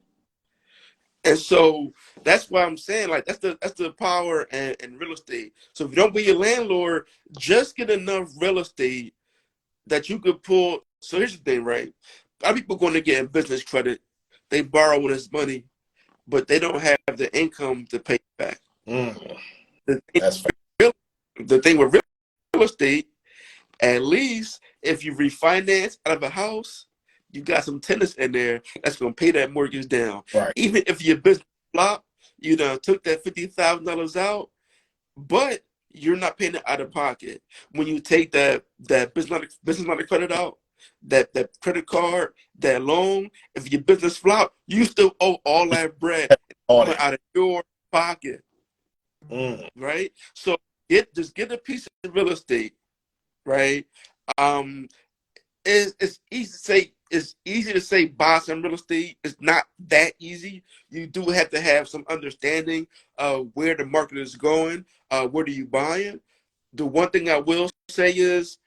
And so that's why I'm saying, like, that's the power in real estate. So if you don't be a landlord, just get enough real estate that you could pull. So here's the thing, right? A lot of people going to get in business credit. They borrow this money, but they don't have the income to pay back. That's The thing with real estate, at least if you refinance out of a house, you got some tenants in there that's going to pay that mortgage down. right. Even if your business flop, you know, took that $50,000 out, but you're not paying it out of pocket. When you take that business line of credit out, that credit card, that loan, if your business flop, you still owe all that bread coming out of your pocket. Right? So just get a piece of real estate, right? It's easy to say buy some real estate. It's not that easy. You do have to have some understanding of where the market is going. What are you buying? The one thing I will say is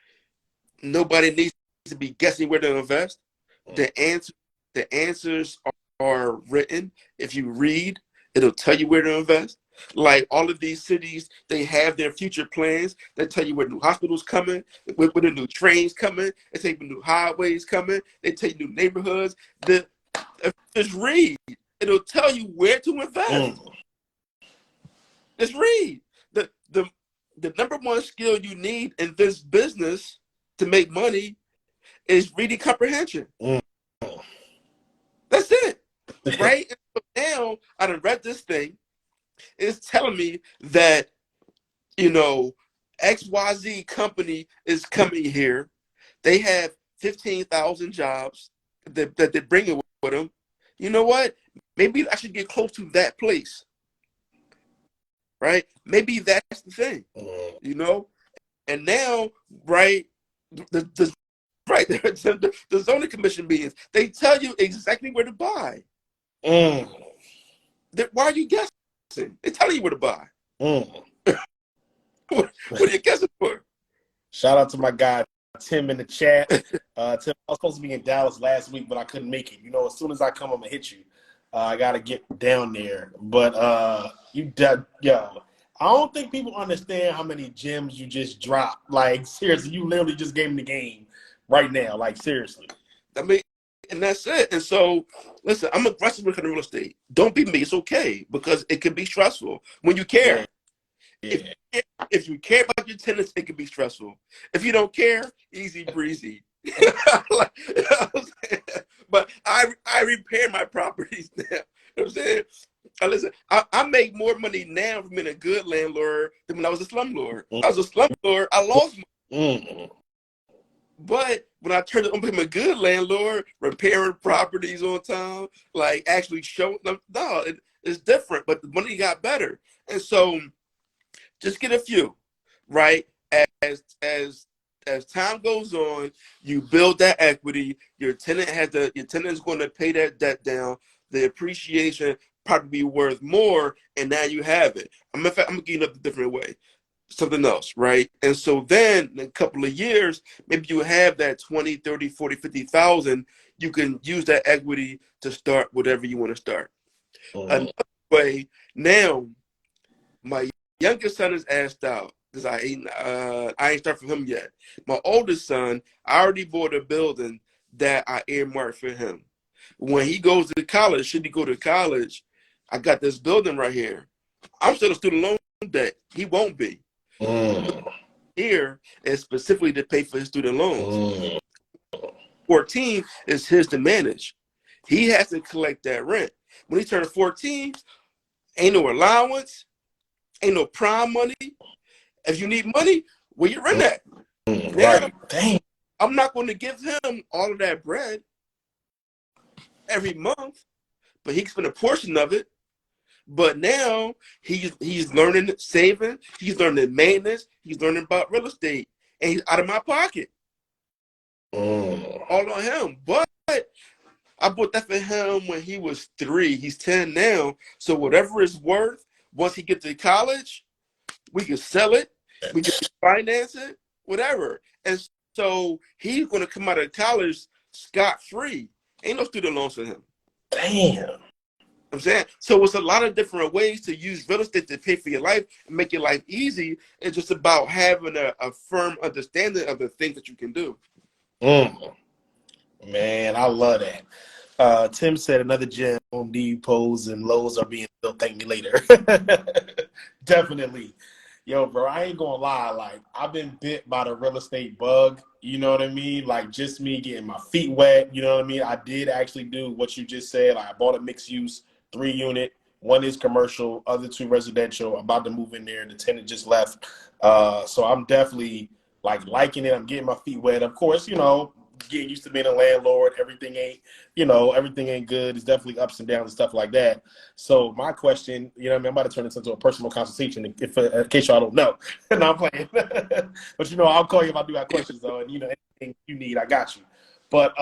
nobody needs to be guessing where to invest. The answers are written. If you read, it'll tell you where to invest. Like all of these cities, they have their future plans. They tell you where new hospitals coming, where the new trains coming. They tell you new highways coming. They tell you new neighborhoods. Just read. It'll tell you where to invest. Just read. The number one skill you need in this business to make money is reading comprehension. That's it, right? And so now I done read this thing. It's telling me that, XYZ company is coming here. They have 15,000 jobs that they're bringing with them. You know what? Maybe I should get close to that place. Right? Maybe that's the thing. And now, right, the zoning commission meetings, they tell you exactly where to buy. Why are you guessing? They tell you where to buy. What are you guessing for? Shout out to my guy Tim in the chat. Tim, I was supposed to be in Dallas last week, but I couldn't make it. As soon as I come, I'm gonna hit you. I gotta get down there. But I don't think people understand how many gems you just dropped. Like seriously, you literally just gave me the game right now. Like seriously. I mean, and that's it. And so, listen, I'm aggressive with real estate. Don't be me. It's okay because it can be stressful when you care. Yeah. If you care about your tenants, it can be stressful. If you don't care, easy breezy. But I repair my properties now. You know what I'm saying? Listen, I make more money now from being a good landlord than when I was a slumlord. I was a slumlord, I lost money. But when I turned it on, become a good landlord, repairing properties on time, like actually showing them, no, it's different. But the money got better, and so just get a few, right? As as time goes on, you build that equity. Your tenant is going to pay that debt down. The appreciation probably be worth more, and now you have it. In fact, I'm gonna give you a different way, something else, right? And so then in a couple of years, maybe you have that 20, 30, 40, 50,000. You can use that equity to start whatever you want to start. Another way, now my youngest son is asked out because I ain't start for him yet. My oldest son, I already bought a building that I earmarked for him. When he goes to college, should he go to college, I got this building right here. I'm still a student loan debt. He won't be. Here is specifically to pay for his student loans. 14 is his to manage. He has to collect that rent. When he turns 14, ain't no allowance, ain't no prime money. If you need money, where you rent at? Right. Dang. I'm not going to give him all of that bread every month, but he can spend a portion of it. But now he's learning saving, he's learning maintenance, he's learning about real estate, and he's out of my pocket. All on him. But I bought that for him when he was 3. He's 10 now. So whatever it's worth, once he gets to college, we can sell it, we can finance it, whatever. And so he's going to come out of college scot-free. Ain't no student loans for him. Damn. I'm saying, so it's a lot of different ways to use real estate to pay for your life and make your life easy. It's just about having a firm understanding of the things that you can do. Man, I love that. Tim said another gem: Home Depots and Lowe's are being built. Thank me later. Definitely. Yo, bro, I ain't gonna lie. Like, I've been bit by the real estate bug. You know what I mean? Like, just me getting my feet wet. You know what I mean? I did actually do what you just said. Like, I bought a mixed use 3-unit. One is commercial, other 2 residential. I'm about to move in there. The tenant just left. So I'm definitely like liking it. I'm getting my feet wet. Of course, you know, getting used to being a landlord. Everything ain't good. It's definitely ups and downs and stuff like that. So my question, you know what I mean? I'm about to turn this into a personal consultation if in case y'all don't know. No, I'm playing. But, you know, I'll call you if I do have questions, though. And, you know, anything you need, I got you. But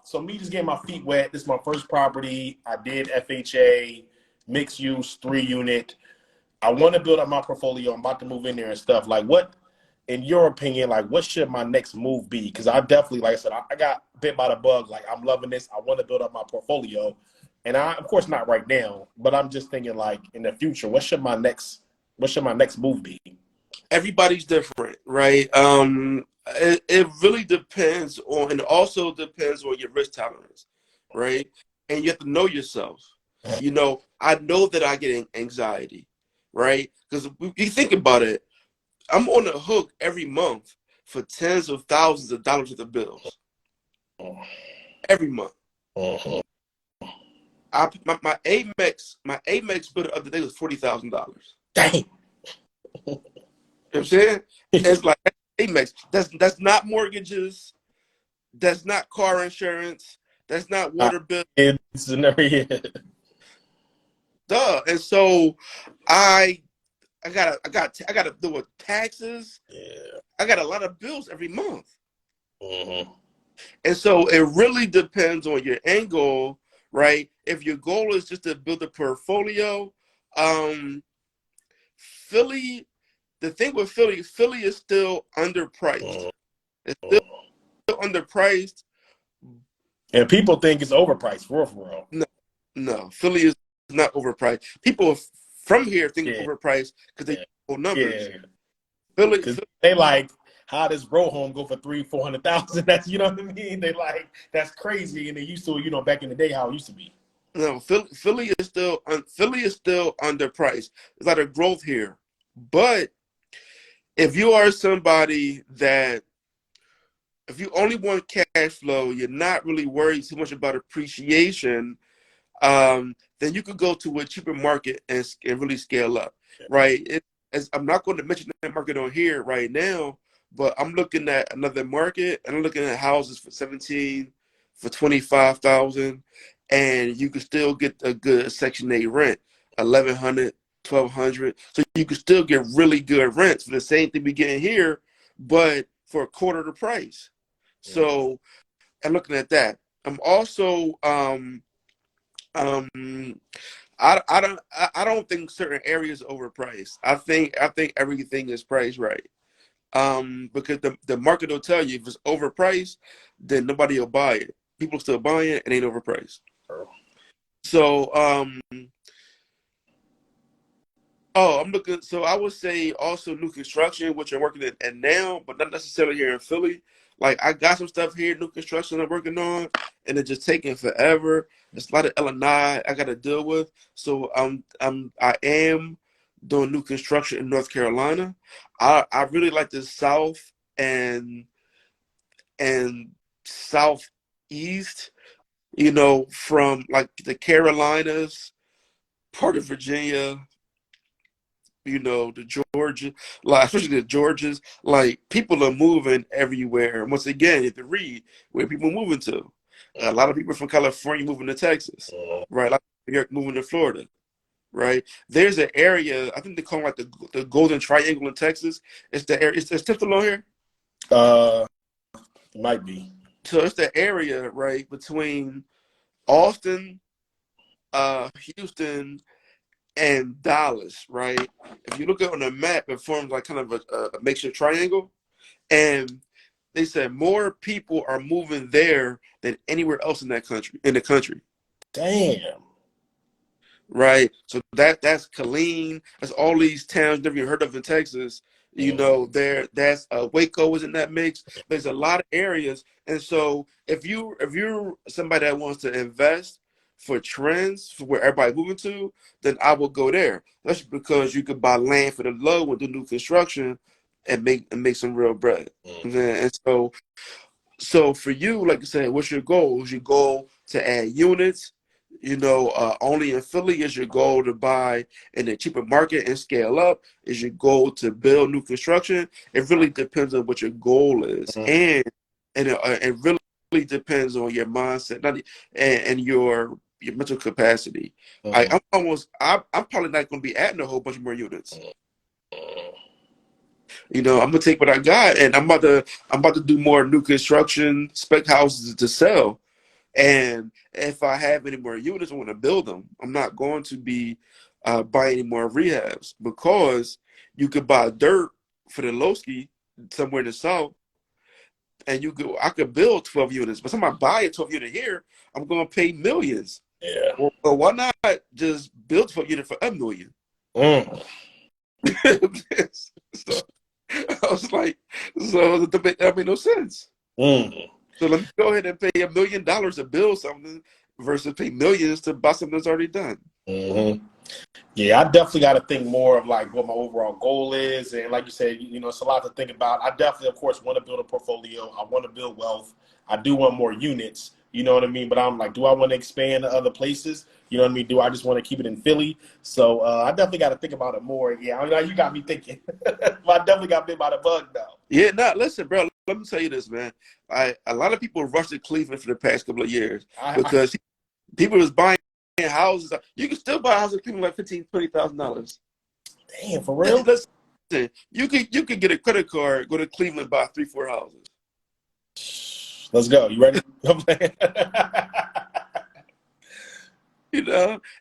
so me just getting my feet wet. This is my first property. I did FHA, mixed use, 3-unit. I want to build up my portfolio. I'm about to move in there and stuff. Like, what, in your opinion, like, what should my next move be? Because I definitely, like I said, I got bit by the bug. Like, I'm loving this. I want to build up my portfolio. And I, of course, not right now, but I'm just thinking, like, in the future, what should my next move be? Everybody's different, right? It really depends on, and also depends on your risk tolerance, right? And you have to know yourself. You know, I know that I get anxiety, right? Because you think about it, I'm on the hook every month for tens of thousands of dollars worth of bills. Every month. My Amex bill the other day was $40,000. Dang. You know what I'm saying? It's like Amex. That's not mortgages. That's not car insurance. That's not water bill. Duh. And so I gotta do with taxes. Yeah. I got a lot of bills every month. And so it really depends on your end goal, right? If your goal is just to build a portfolio, Philly. The thing with Philly is still underpriced. It's still underpriced. And people think it's overpriced, for real. No, Philly is not overpriced. People from here think it's overpriced because they know numbers. Yeah. Philly, they like, how does row home go for $300,000-$400,000? That's, you know what I mean? They like, that's crazy. And they used to, you know, back in the day, how it used to be. No, Philly is still underpriced. There's a lot of growth here, but if you are somebody that, if you only want cash flow, you're not really worried too much about appreciation, then you could go to a cheaper market and really scale up, right? I'm not going to mention that market on here right now, but I'm looking at another market, and I'm looking at houses for 17, for 25,000, and you can still get a good Section 8 rent, 1,100. 1,200, so you can still get really good rents for the same thing we get here, but for a quarter of the price. So, and looking at that, I'm also um I don't think certain areas are overpriced. I think everything is priced right. Because the market will tell you if it's overpriced, then nobody will buy it. People still buying it, it ain't overpriced. So oh, I'm looking. So I would say also new construction, which I'm working at now, but not necessarily here in Philly. Like I got some stuff here, new construction I'm working on, and it's just taking forever. There's a lot of Illinois I got to deal with. So I am doing new construction in North Carolina. I really like the South and and Southeast. From like the Carolinas, part of Virginia, the Georgia, like especially the Georgias, like people are moving everywhere. And once again, you have to read where people moving to. A lot of people from California moving to Texas, right? A lot of New York moving to Florida, right? There's an area I think they call it like the Golden Triangle in Texas. It's the area. It's Tipton on here. Uh, might be. So it's the area right between Austin, Houston, and Dallas, right? If you look at it on the map, it forms like kind of a makeshift triangle. And they said more people are moving there than anywhere else in the country. Damn. Right. So that's Killeen. That's all these towns never even heard of in Texas. That's Waco was in that mix. There's a lot of areas. And so if you're somebody that wants to invest for trends for where everybody moving to, then I will go there. That's because you could buy land for the low and do new construction and make some real bread. And so for you, like I said, what's your goal? Is your goal to add units? Only in Philly is your goal to buy in a cheaper market and scale up? Is your goal to build new construction? It really depends on what your goal is, and it really depends on your mindset, and your mental capacity. I'm probably not going to be adding a whole bunch more units. I'm gonna take what I got, and I'm about to do more new construction spec houses to sell. And if I have any more units, I want to build them. I'm not going to be buying any more rehabs because you could buy dirt for the Lowski somewhere in the South, and I could build 12 units. But somebody buy a 12 unit here, I'm going to pay millions. Yeah. Well, why not just build 12 unit for $1 million? So I was like, so that made no sense. So let me go ahead and pay $1 million to build something versus pay millions to buy something that's already done. Yeah, I definitely got to think more of like what my overall goal is. And like you said, it's a lot to think about. I definitely, of course, want to build a portfolio. I want to build wealth. I do want more units. You know what I mean? But I'm like, do I want to expand to other places? You know what I mean? Do I just want to keep it in Philly? So I definitely got to think about it more. Yeah, you got me thinking. But I definitely got bit by the bug now. Yeah, listen, bro. Let me tell you this, man. A lot of people rushed to Cleveland for the past couple of years because people was buying houses. You can still buy houses in Cleveland like $15,000-$20,000. Damn, for real? Listen, you could get a credit card, go to Cleveland, buy 3-4 houses. Let's go. You ready?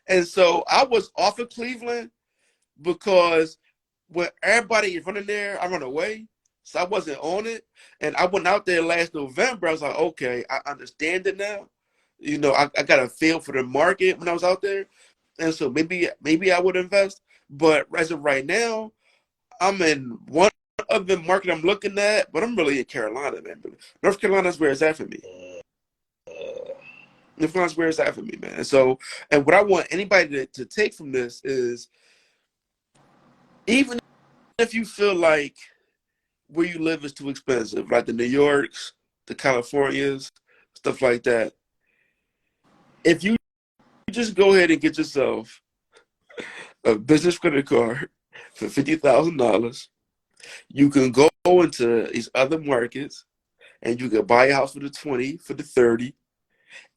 And so I was off of Cleveland because when everybody is running there, I run away. So I wasn't on it. And I went out there last November. I was like, okay, I understand it now. I got a feel for the market when I was out there. And so maybe I would invest. But as of right now, I'm in one other market I'm looking at, but I'm really in Carolina, man. North Carolina's where it's at for me. North Carolina's where it's at for me, man. And what I want anybody to take from this is, even if you feel like where you live is too expensive, like the New Yorks, the Californias, stuff like that, if you just go ahead and get yourself a business credit card for $50,000, you can go into these other markets and you can buy a house for the 20, for the 30,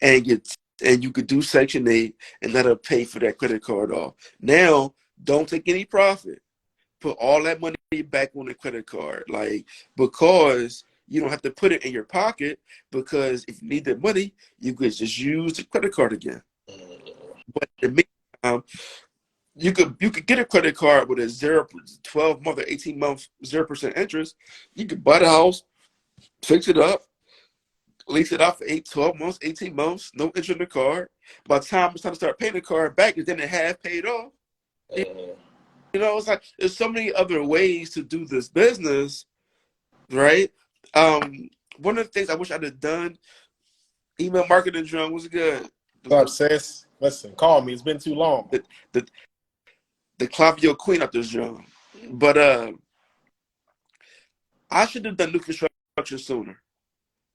and you could do Section 8 and that'll pay for that credit card off. Now, don't take any profit. Put all that money back on the credit card, like, because you don't have to put it in your pocket, because if you need the money, you could just use the credit card again. But in the meantime, you could get a credit card with a 12 month or 18-month 0% interest. You could buy the house, fix it up, lease it out for 12 months, 18 months, no interest in the card. By the time it's time to start paying the card back, it's then it half paid off. You know, it's like there's so many other ways to do this business, right? One of the things I wish I'd have done, email marketing, John, was good. What's up, sis? Listen, call me. It's been too long. The Clavio Queen up this John. But I should have done new construction sooner.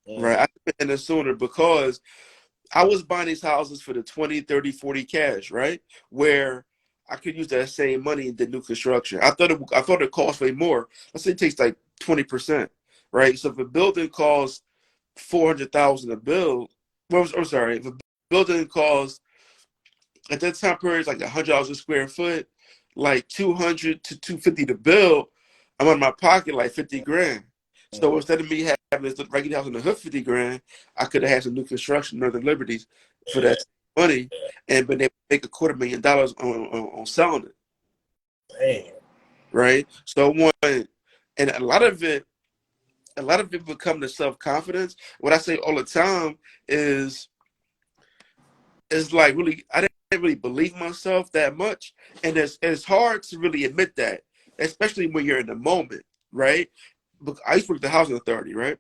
Right? I should have done it sooner, because I was buying these houses for the 20, 30, 40 cash, right? Where I could use that same money in the new construction. I thought it cost way more. Let's say it takes like 20%, right? So if a building costs $400,000 to build, if a building costs at that time period like $100 a square foot, like $200 to $250 to build, I'm on my pocket like 50 grand. So instead of me having this regular house in the hood 50 grand, I could have had some new construction, Northern Liberties, for that money, and been able to make $250,000 on selling it. Damn. Right. So and a lot of it become the self-confidence. What I say all the time is like, really, I didn't really believe myself that much, and it's hard to really admit that, especially when you're in the moment, right? I used to work at the housing authority, right?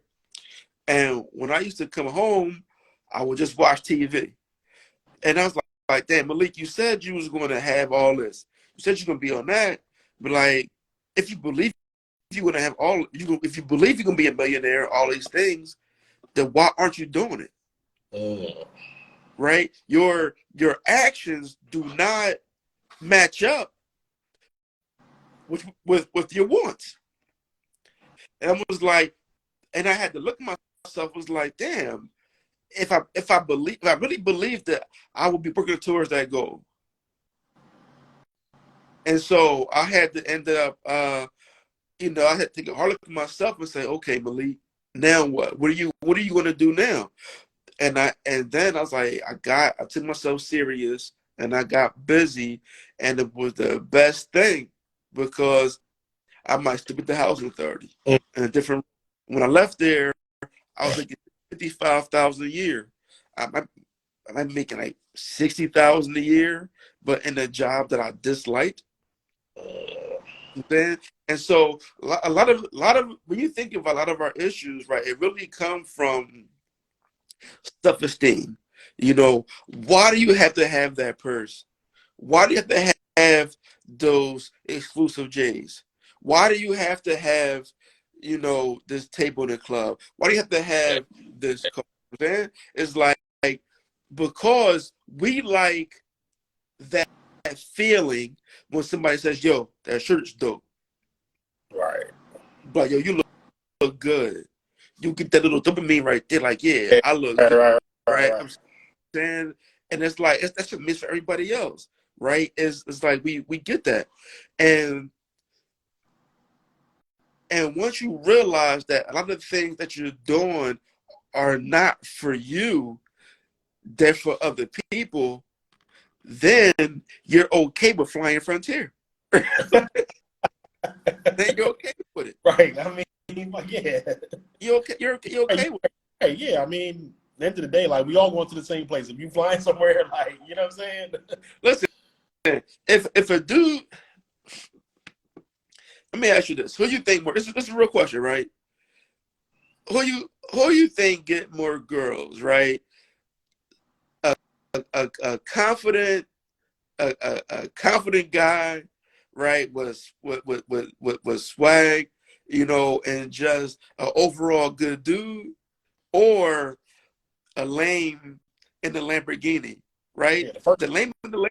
And when I used to come home, I would just watch TV. And I was like, damn, Malik, you said you was going to have all this. You said you're going to be on that. But like, if you believe you're going to have if you believe you're going to be a millionaire, all these things, then why aren't you doing it? Right? Your actions do not match up with your wants. And I was like, and I had to look at myself, was like, damn, if I really believe that, I would be working towards that goal. And so I had to end up, I had to take a hard look at myself and say, okay, Malik, now what? What are you going to do now? And then I was like, I took myself serious, and I got busy, and it was the best thing, because I might stick with the housing authority. And when I left there, I was making $55,000 a year. I'm making like $60,000 a year, but in a job that I disliked. And so a lot of when you think of a lot of our issues, right, it really comes from self-esteem. You know, why do you have to have that purse? Why do you have to have those exclusive J's? Why do you have to have, this table in the club? Why do you have to have this car? It's like, because we like that feeling when somebody says, yo, that shirt's dope. Right. But yo, you look good. You get that little dopamine right there, like, yeah, I look good. Right. I'm saying, and it's like, that's a miss for everybody else, right? It's like we get that. And once you realize that a lot of the things that you're doing are not for you, they're for other people, then you're okay with flying Frontier. Then you're okay with it. Right. I mean, like, yeah. You're okay with it. Hey, yeah, I mean, at the end of the day, like, we all going to the same place. If you flying somewhere, like, you know what I'm saying? Listen, if a dude, let me ask you this: who you think more? This is a real question, right? Who you think get more girls, right? A confident guy, right? Was swag, and just an overall good dude, or a lame in the Lamborghini, right? Yeah, the lame in the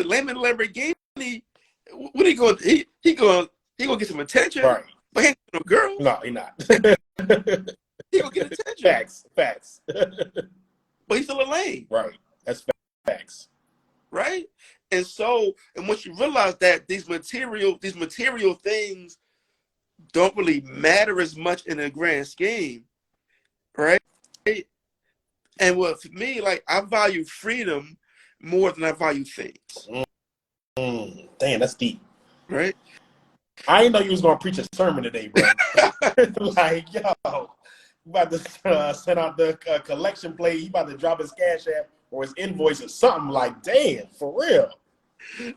Lamborghini, what he going? He going get some attention, right? But he ain't no girl. No, he not. He gonna get attention. Facts. But he's still a lame. Right. That's facts. Right. And so, and once you realize that these material things don't really matter as much in the grand scheme, right? And what for me, like I value freedom more than I value things. Damn, that's deep. Right? I didn't know you was gonna preach a sermon today, bro. Like, yo, you about to send out the collection plate. You about to drop his cash app or his invoice or something. Like, damn, for real.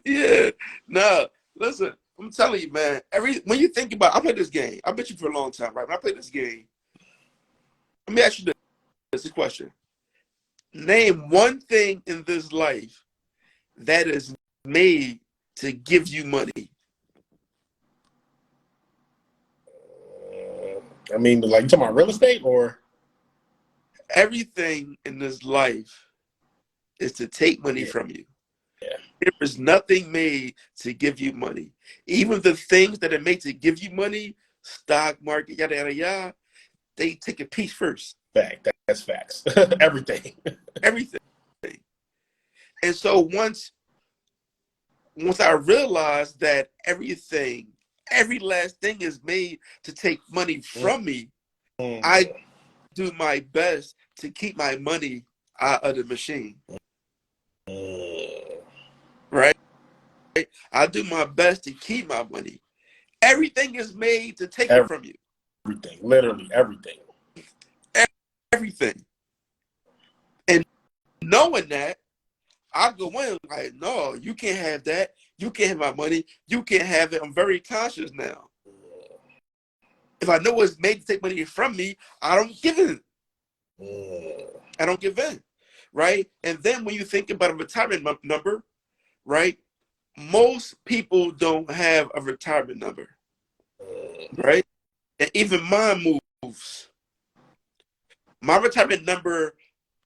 Yeah. No, listen, I'm telling you, man. When you think about, I played this game. I bet you for a long time, right? When I played this game, let me ask you this question. Name one thing in this life that is made to give you money. I mean, like, you talking about real estate or? Everything in this life is to take money from you. Yeah. There is nothing made to give you money. Even the things that are made to give you money, stock market, yada, yada, yada, they take a piece first. Fact. That's facts. Everything. Everything. And so once I realized that every last thing is made to take money from me, I do my best to keep my money out of the machine. Right? I do my best to keep my money. Everything is made to take it from you. Everything. Literally everything. Everything. And knowing that, I go in like, no, you can't have that. You can't have my money. You can't have it. I'm very conscious now. If I know it's made to take money from me, I don't give in. I don't give in. Right? And then when you think about a retirement number, right? Most people don't have a retirement number. Right? And even mine moves. My retirement number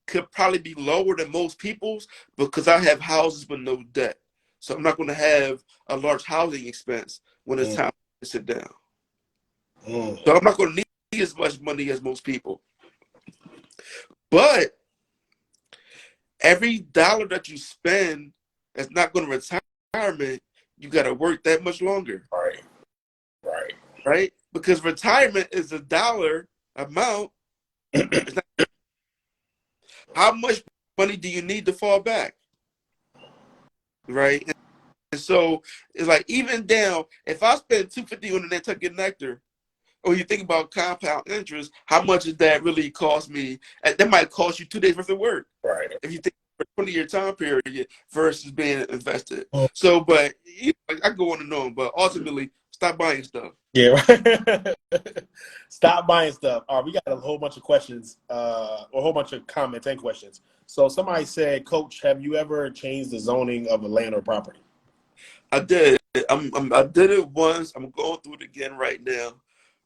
could probably be lower than most people's because I have houses with no debt. So I'm not going to have a large housing expense when it's time to sit down. So I'm not going to need as much money as most people. But every dollar that you spend that's not going to retirement, you got to work that much longer. Right? Because retirement is a dollar amount. How much money do you need to fall back? Right? And so it's like even down, if I spend $250 on the Nantucket Nectar, or you think about compound interest, how much does that really cost me? And that might cost you 2 days worth of work. Right. If you think for a 20-year time period versus being invested. So, but I go on and on, but ultimately, stop buying stuff. Yeah, right. Stop buying stuff. All right, we got a whole bunch of questions, a whole bunch of comments and questions. So somebody said, Coach, have you ever changed the zoning of a land or property? I did. I did it once. I'm going through it again right now.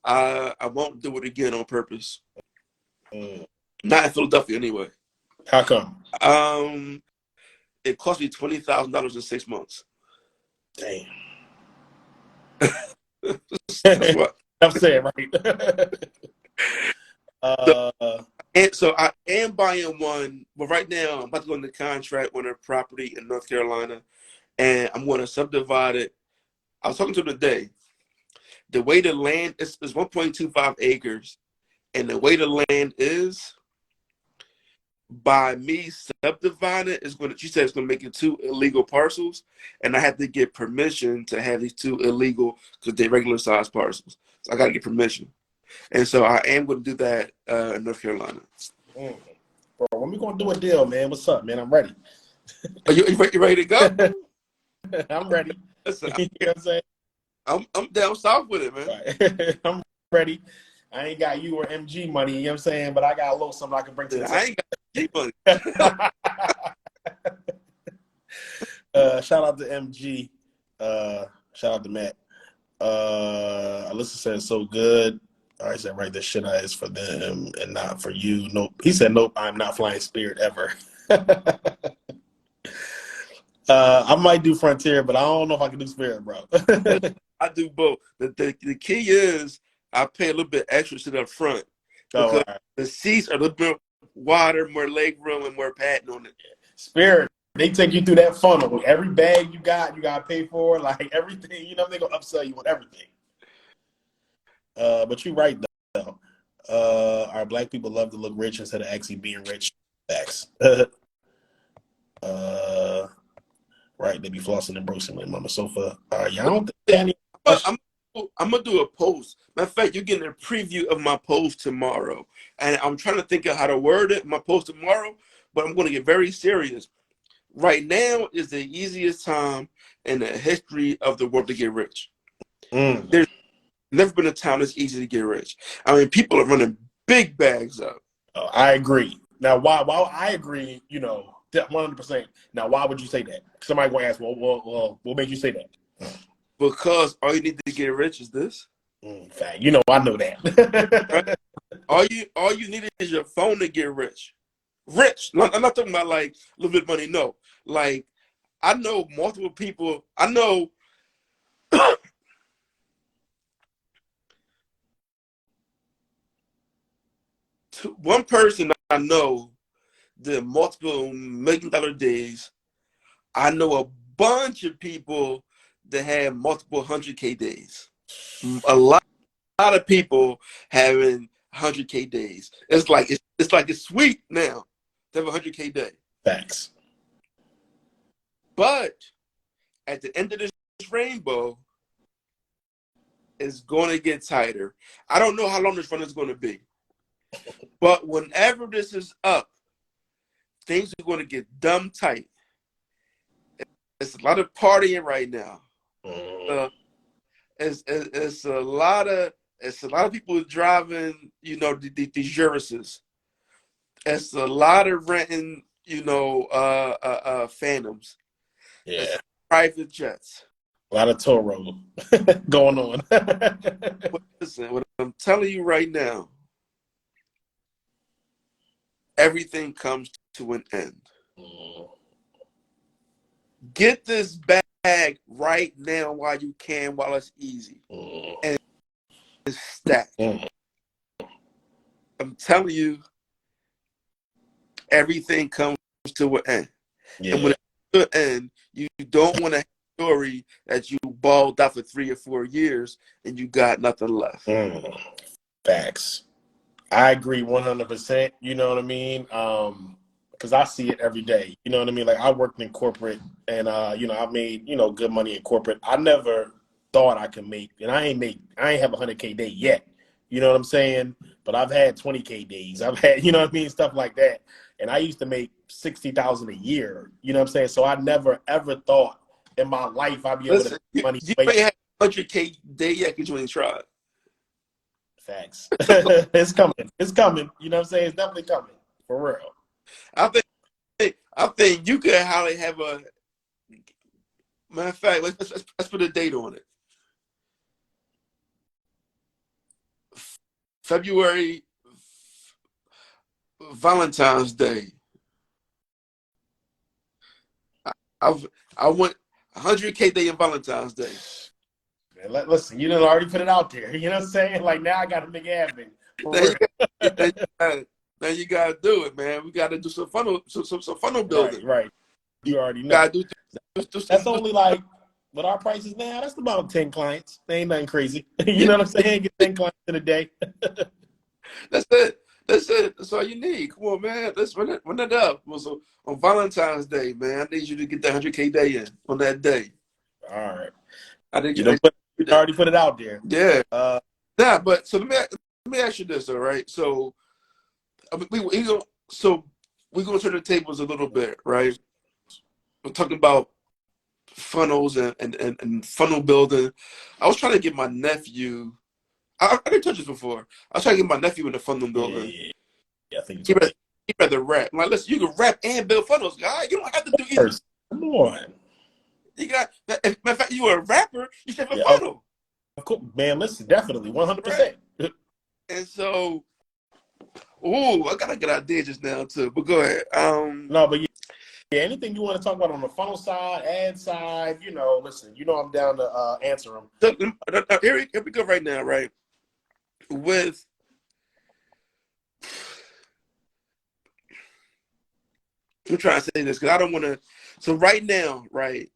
I won't do it again on purpose. Not in Philadelphia anyway. How come? It cost me $20,000 in 6 months. Damn. That's what I'm saying, right? And so I am buying one, but right now I'm about to go into contract on a property in North Carolina, and I'm going to subdivide it. I was talking to them today. The way the land is 1.25 acres, and the way the land is, by me subdividing it, she said it's going to make it 2 illegal parcels, and I had to get permission to have these 2 illegal because they're regular size parcels. So I got to get permission. And so I am going to do that in North Carolina. Bro, when we going to do a deal, man? What's up, man? I'm ready. Are you ready to go? I'm ready. Listen, you know what I'm saying? I'm down south with it, man. Right. I'm ready. I ain't got you or MG money, you know what I'm saying? But I got a little something I can bring to the table. I ain't got MG money. Shout out to MG. Shout out to Matt. Alyssa said, so good. All right, said, right, this shit is for them and not for you. Nope. He said, nope, I'm not flying Spirit ever. I might do Frontier, but I don't know if I can do Spirit, bro. I do both. The key is I pay a little bit extra to the front because the seats are a little bit wider, more leg room, and more padding on it. Spirit They take you through that funnel. Every bag you gotta pay for. Like everything, they gonna upsell you on everything. But you're right though. Our black people love to look rich instead of actually being rich. Facts. Right, they be flossing and brosing with mama sofa. Yeah, I don't think any I'm gonna do a post. Matter of fact, you're getting a preview of my post tomorrow, and I'm trying to think of how to word it. My post tomorrow, but I'm gonna get very serious. Right now is the easiest time in the history of the world to get rich. There's never been a time that's easy to get rich. I mean, people are running big bags up. I agree. Now, why I agree, 100%. Now, why would you say that? Somebody gonna ask, well, what made you say that? Because all you need to get rich is this. Fact. I know that. Right? All you need is your phone to get rich. Rich. I'm not talking about like a little bit of money. No, like I know multiple people. I know one person I know did multiple $1 million days. I know a bunch of people that had multiple 100K days. A lot of people having 100K days. It's like it's sweet now to have a 100K day. Facts. But at the end of this rainbow, it's going to get tighter. I don't know how long this run is going to be. But whenever this is up, things are going to get dumb tight. It's a lot of partying right now. It's a lot of people driving, these Jurises. It's a lot of renting, Phantoms. Yeah. It's private jets. A lot of Toro going on. But listen, what I'm telling you right now, everything comes to an end. Get this bag right now while you can, while it's easy. And it's stacked. I'm telling you, everything comes to an end. Yeah. And when it comes to an end, you don't want to have a story that you balled out for 3 or 4 years and you got nothing left. Facts. I agree 100%. You know what I mean? Because I see it every day. You know what I mean? Like I worked in corporate, and I made good money in corporate. I never thought I could make, and I ain't have a 100K day yet. You know what I'm saying? But I've had 20K days. I've had, stuff like that. And I used to make 60,000 a year. You know what I'm saying? So I never ever thought in my life I'd be able to make money. You may have 100K day yet because you ain't tried. Facts. It's coming. It's coming. You know what I'm saying? It's definitely coming. For real. I think you could highly have a matter of fact, let's put a date on it. February Valentine's Day. I went 100K day in Valentine's Day. Man, listen, you done already put it out there. You know what I'm saying? Like now I got to make it happen. Now you gotta do it, man. We gotta do some funnel building. Right. You already know. Gotta that's only like with our prices now. That's about 10 clients. They ain't nothing crazy. You know what I'm saying? Get 10 clients in a day. That's it. That's all you need. Come on, man. Let's run it up. So on Valentine's Day, man, I need you to get that 100K day in on that day. All right. I think you already put it out there. Yeah. But so let me ask you this, all right? So we're gonna turn the tables a little bit, right? We're talking about funnels and funnel building. I was trying to get my nephew. I didn't touch this before. I was trying to get my nephew in the funnel building. Yeah, I think he rather rap. I'm like, listen, you can rap and build funnels, guy. You don't have to do either. Come on. You got. Matter of fact, you were a rapper. You should have a funnel. Man, listen, definitely, 100%. Right. And so, I got a good idea just now too. But go ahead. No, but yeah, anything you want to talk about on the funnel side, ad side, listen, I'm down to answer them. So, here we go right now, right? With I'm trying to say this because I don't want to. So right now, right,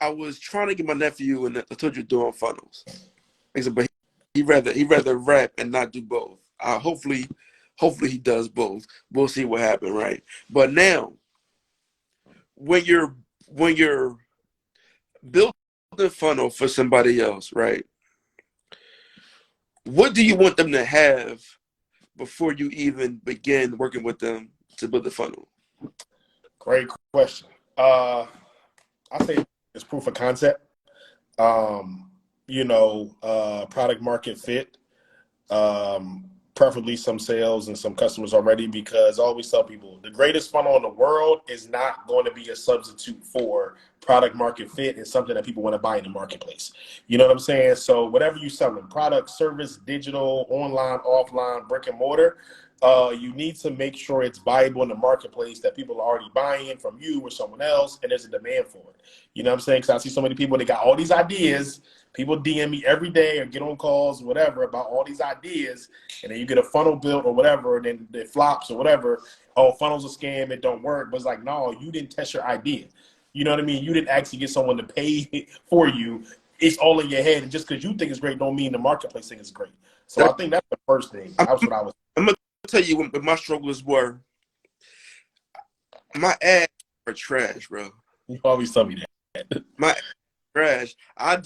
I was trying to get my nephew, and I told you doing funnels. I said, but he rather rap and not do both. Hopefully he does both. We'll see what happens, right? But now, when you're building a funnel for somebody else, right? What do you want them to have before you even begin working with them to build the funnel? Great question. I say it's proof of concept. Product market fit. Preferably some sales and some customers already, because I always tell people the greatest funnel in the world is not going to be a substitute for product market fit and something that people want to buy in the marketplace. You know what I'm saying? So whatever you selling, product, service, digital, online, offline, brick and mortar, you need to make sure it's viable in the marketplace, that people are already buying from you or someone else, and there's a demand for it. You know what I'm saying? Because I see so many people, they got all these ideas. People DM me every day or get on calls, whatever, about all these ideas, and then you get a funnel built or whatever, and then it flops or whatever. Oh, funnel's a scam, it don't work. But it's like, no, you didn't test your idea. You know what I mean? You didn't actually get someone to pay for you. It's all in your head, and just because you think it's great don't mean the marketplace think it's great. So I think that's the first thing. That's what I was. I'm gonna tell you what my struggles were. My ads are trash, bro. You always tell me that. My trash. I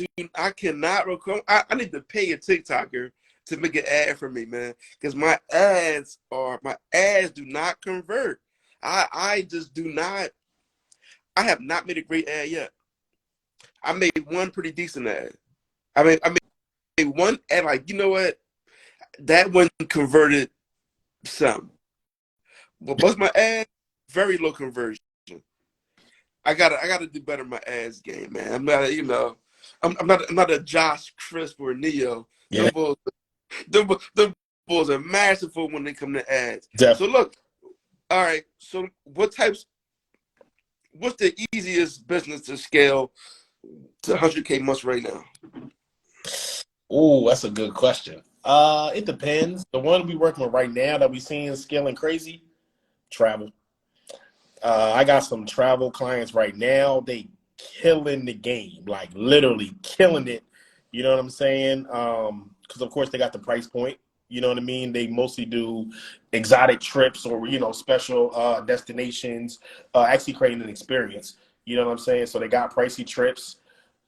cannot record. I need to pay a TikToker to make an ad for me, man, because my ads do not convert. I just do not. I have not made a great ad yet. I made one pretty decent ad. I made one ad, like, you know what? That one converted some. But what's my ad? Very low conversion. I gotta do better in my ads game, man. I'm not, I'm not a Josh Crisp or Neo. Yeah, Them bulls are masterful when they come to ads. definitely. So look, all right. So what's the easiest business to scale to 100K months right now? Oh, that's a good question. It depends. The one we working with right now that we seeing scaling crazy, travel. I got some travel clients right now. They killing the game, like literally killing it. You know what I'm saying? Because of course they got the price point. You know what I mean? They mostly do exotic trips or special destinations, actually creating an experience. You know what I'm saying? So they got pricey trips.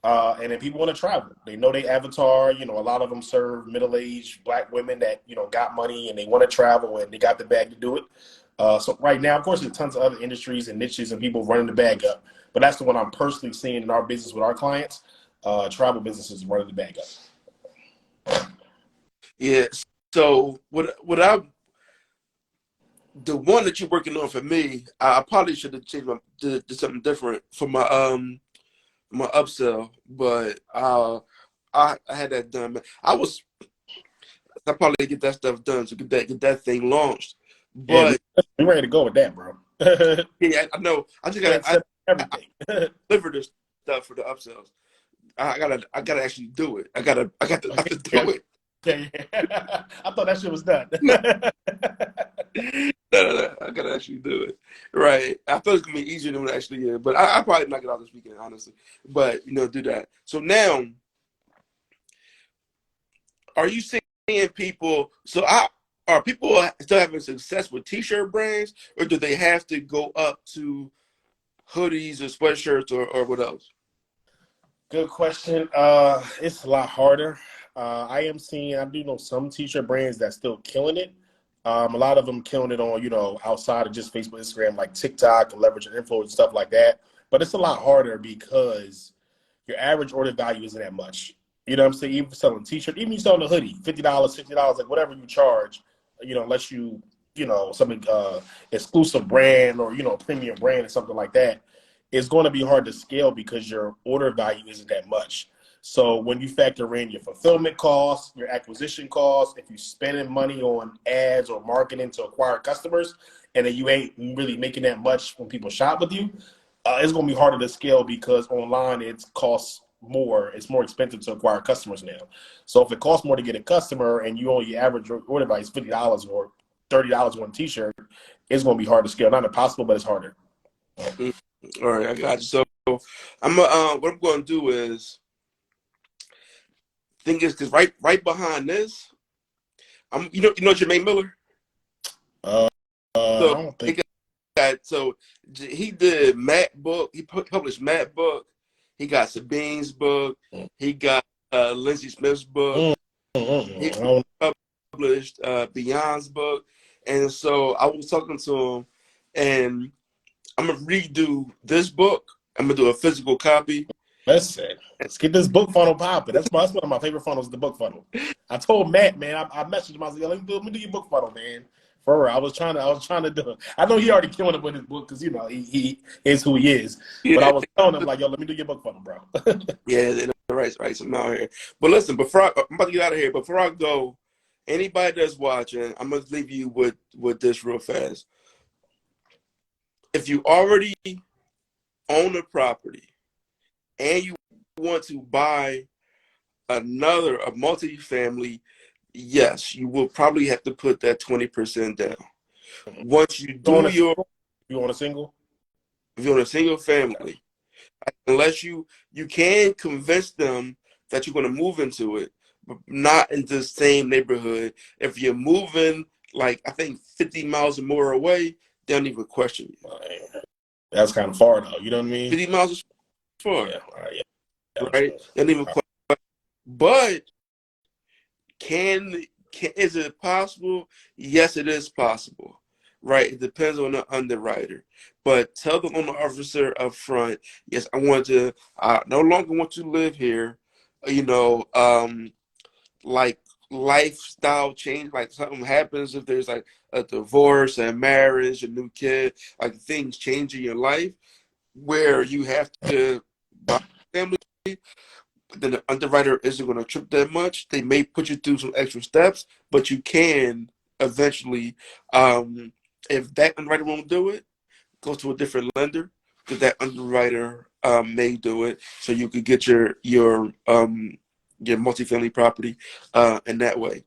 And then people want to travel. They know they avatar. A lot of them serve middle-aged Black women that got money and they want to travel and they got the bag to do it. So right now, of course, there's tons of other industries and niches and people running the bag up. But that's the one I'm personally seeing in our business with our clients. Travel businesses running the bag up. Yeah. So the one that you're working on for me, I probably should have changed to something different for my upsell, but I had that done. I probably get that stuff done to get that thing launched. Yeah, But we're ready to go with that, bro. yeah, I know. I just Accept I everything. deliver this stuff for the upsells. I gotta actually do it. I got to do it. Okay. I thought that shit was done. No. I gotta actually do it. Right. I thought it's gonna be easier than it actually is, but I probably knock it out this weekend, honestly. But do that. So now, are you seeing people? Are people still having success with t-shirt brands, or do they have to go up to hoodies or sweatshirts or what else? Good question. It's a lot harder. I do know some t-shirt brands that's still killing it. A lot of them killing it on, outside of just Facebook, Instagram, like TikTok and leveraging influence, stuff like that. But it's a lot harder because your average order value isn't that much. You know what I'm saying? Even selling t-shirt, even you selling a hoodie, $50, $60, like whatever you charge, unless some exclusive brand or, premium brand or something like that, it's going to be hard to scale because your order value isn't that much. So when you factor in your fulfillment costs, your acquisition costs, if you're spending money on ads or marketing to acquire customers, and then you ain't really making that much when people shop with you, it's going to be harder to scale because online it costs more. It's more expensive to acquire customers now. So if it costs more to get a customer and you only average order value is $50 or $30 on a t-shirt, it's going to be hard to scale. Not impossible, but it's harder. All right, I got you. So I'm what I'm going to do is thing is because right behind this, you know Jermaine Miller. Uh, So I don't he think. so he did Matt book. He published Matt book. He got Sabine's book. He got Lindsay Smith's book. Mm, He I don't, published Beyond's book. And so I was talking to him, and I'm gonna redo this book. I'm gonna do a physical copy. listen, let's get this book funnel popping. That's one of my favorite funnels, the book funnel. I told Matt, man, I messaged him. I said, let me do your book funnel, man. For real, I was trying to do it. I know he already killing it with his book because he is who he is. But I Yeah, was telling him like, yo, let me do your book funnel, bro. yeah, right. So I'm out here. But listen, I'm about to get out of here. Before I go, anybody that's watching, I'm gonna leave you with this real fast. If you already own a property and you want to buy a multifamily, yes, you will probably have to put that 20% down. Once you You on do a your, single? You on a single? if you're in a single family, unless you can convince them that you're going to move into it, but not in the same neighborhood. If you're moving like I think 50 miles or more away, they don't even question you. That's kind of far though. You know what I mean? 50 miles is far, Yeah. All right. Yeah. right? They don't even question. But can is it possible? Yes, it is possible. Right? It depends on the underwriter. But tell the loan officer up front, yes, I no longer want to live here. You know, like lifestyle change, like something happens if there's like a divorce and marriage, a new kid, like things change in your life where you have to buy a family, then the underwriter isn't going to trip that much. They may put you through some extra steps, but you can eventually, if that underwriter won't do it, go to a different lender because that underwriter may do it, so you could get your multifamily property in that way.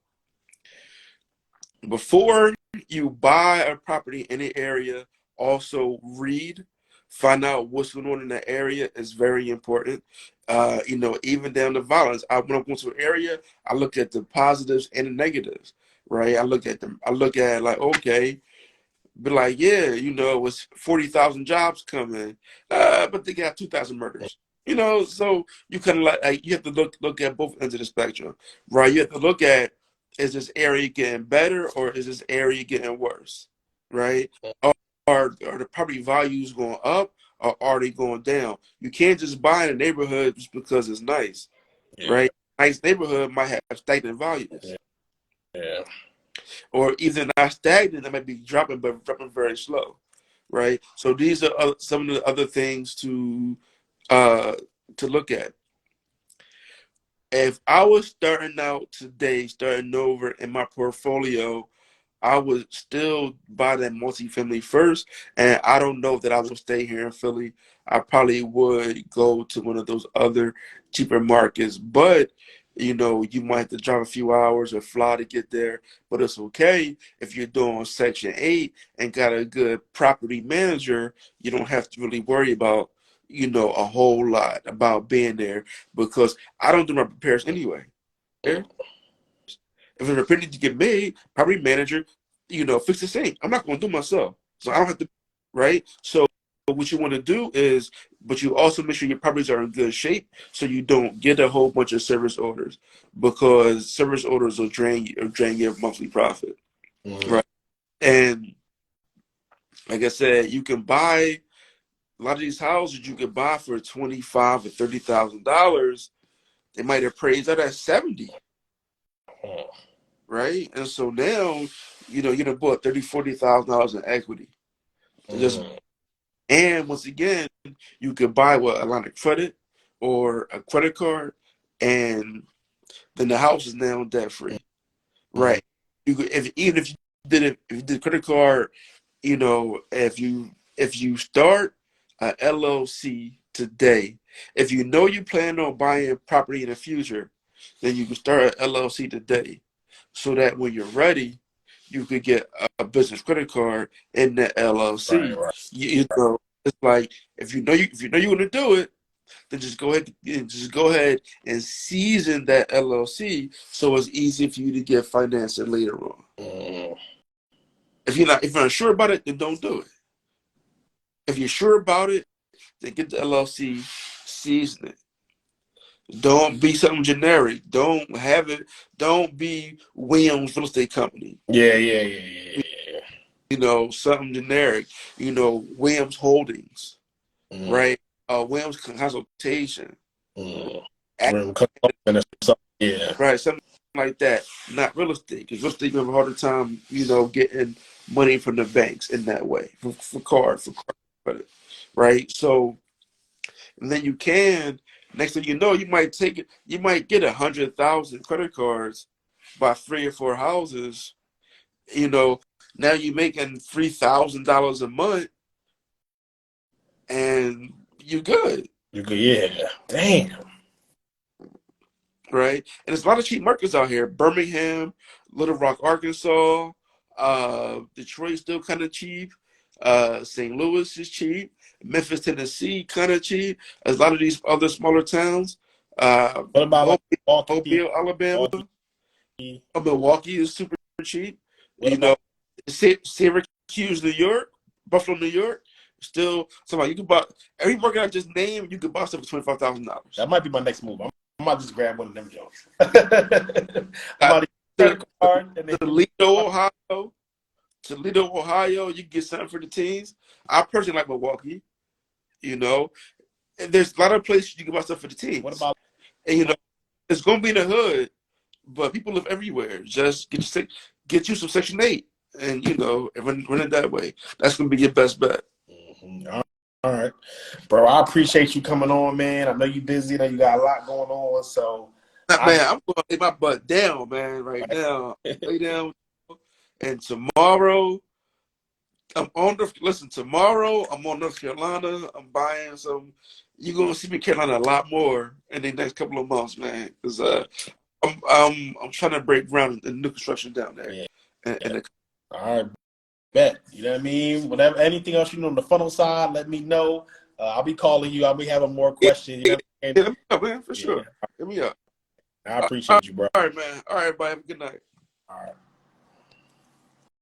Before you buy a property in the area, also find out what's going on in that area is very important. Even down to violence. When I go to an area, I look at the positives and the negatives, right? I look at them. I look at like, okay, be like, yeah, it was 40,000 jobs coming, but they got 2,000 murders. So you kind of like you have to look at both ends of the spectrum, right? You have to look at, is this area getting better or is this area getting worse, right? Are the property values going up or are they going down? You can't just buy in a neighborhood just because it's nice, Yeah. right? Nice neighborhood might have stagnant values, Yeah. or either not stagnant, that might be dropping, but dropping very slow, right? So these are some of the other things uh, to look at. If I was starting out today, starting over in my portfolio, I would still buy that multifamily first, and I don't know that I will stay here in Philly. I probably would go to one of those other cheaper markets, but you might have to drive a few hours or fly to get there. But it's okay if you're doing Section 8 and got a good property manager. You don't have to really worry about a whole lot about being there because I don't do my repairs anyway. If a repair needs to get made, property manager, fix the sink. I'm not going to do myself, so I don't have to, right? So what you want to do is, but you also make sure your properties are in good shape, so you don't get a whole bunch of service orders because service orders will drain your monthly profit, Mm-hmm. right? And like I said, you can buy a lot of these houses. You can buy for $25,000 or $30,000. They might appraise that at 70. Right? And so now, you done bought $30,000, $40,000 in equity. So Mm-hmm. and once again, you could buy a line of credit or a credit card, and then the house is now debt free. Mm-hmm. Right? You could, even if you did credit card, if you start a LLC today, if you know you plan on buying property in the future, then you can start an LLC today, so that when you're ready, you could get a business credit card in the LLC. Right. You know, It's like if you know you're gonna do it, then just go ahead and season that LLC so it's easy for you to get financing later on. Mm. If you're not sure about it, then don't do it. If you're sure about it, then get the LLC, season it. Don't be something generic. Don't have it. Don't be Williams Real Estate Company. Yeah. Something generic. Williams Holdings, Mm. right? Williams Consultation, Mm. Act- Yeah. right? Something like that. Not real estate, because real estate you have a harder time, getting money from the banks in that way for card credit, right? So, and then you can. Next thing you know, you might take it. You might get 100,000 credit cards by 3 or 4 houses. Now you're making $3,000 a month, and you're good, You could, yeah. Damn. right? And there's a lot of cheap markets out here. Birmingham, Little Rock, Arkansas, Detroit's still kind of cheap. St. Louis is cheap. Memphis, Tennessee, kind of cheap. As a lot of these other smaller towns. What about like Milwaukee? Mobile, Alabama. Milwaukee? Milwaukee is super cheap. What You about know, Syracuse, New York, Buffalo, New York. Still, somebody you can buy every market I just named. You could buy stuff for $25,000. that? Might be my next move. I might just grab one of them jokes. I might credit card and then Toledo, Ohio, you can get something for the teens. I personally like Milwaukee. And there's a lot of places you can buy stuff for the teens. what about And it's gonna be in the hood, but people live everywhere. Just get you some Section 8, and run it that way. That's gonna be your best bet. All right, bro. I appreciate you coming on, man. I know you're busy. I know you got a lot going on. So, Man, I'm gonna lay my butt down, man, right now. Lay down. And tomorrow, tomorrow I'm on North Carolina. I'm buying some. You're gonna see me in Carolina a lot more in the next couple of months, man. Because I'm trying to break ground in new construction down there. yeah. And All right, bet. You know what I mean? Whatever, anything else on the funnel side, let me know. I'll be calling you. I'll be having more questions. You know what I mean? hit me up, man, for sure. Hit me up. I appreciate you, bro. All right, man. All right, bye. Have a good night. All right.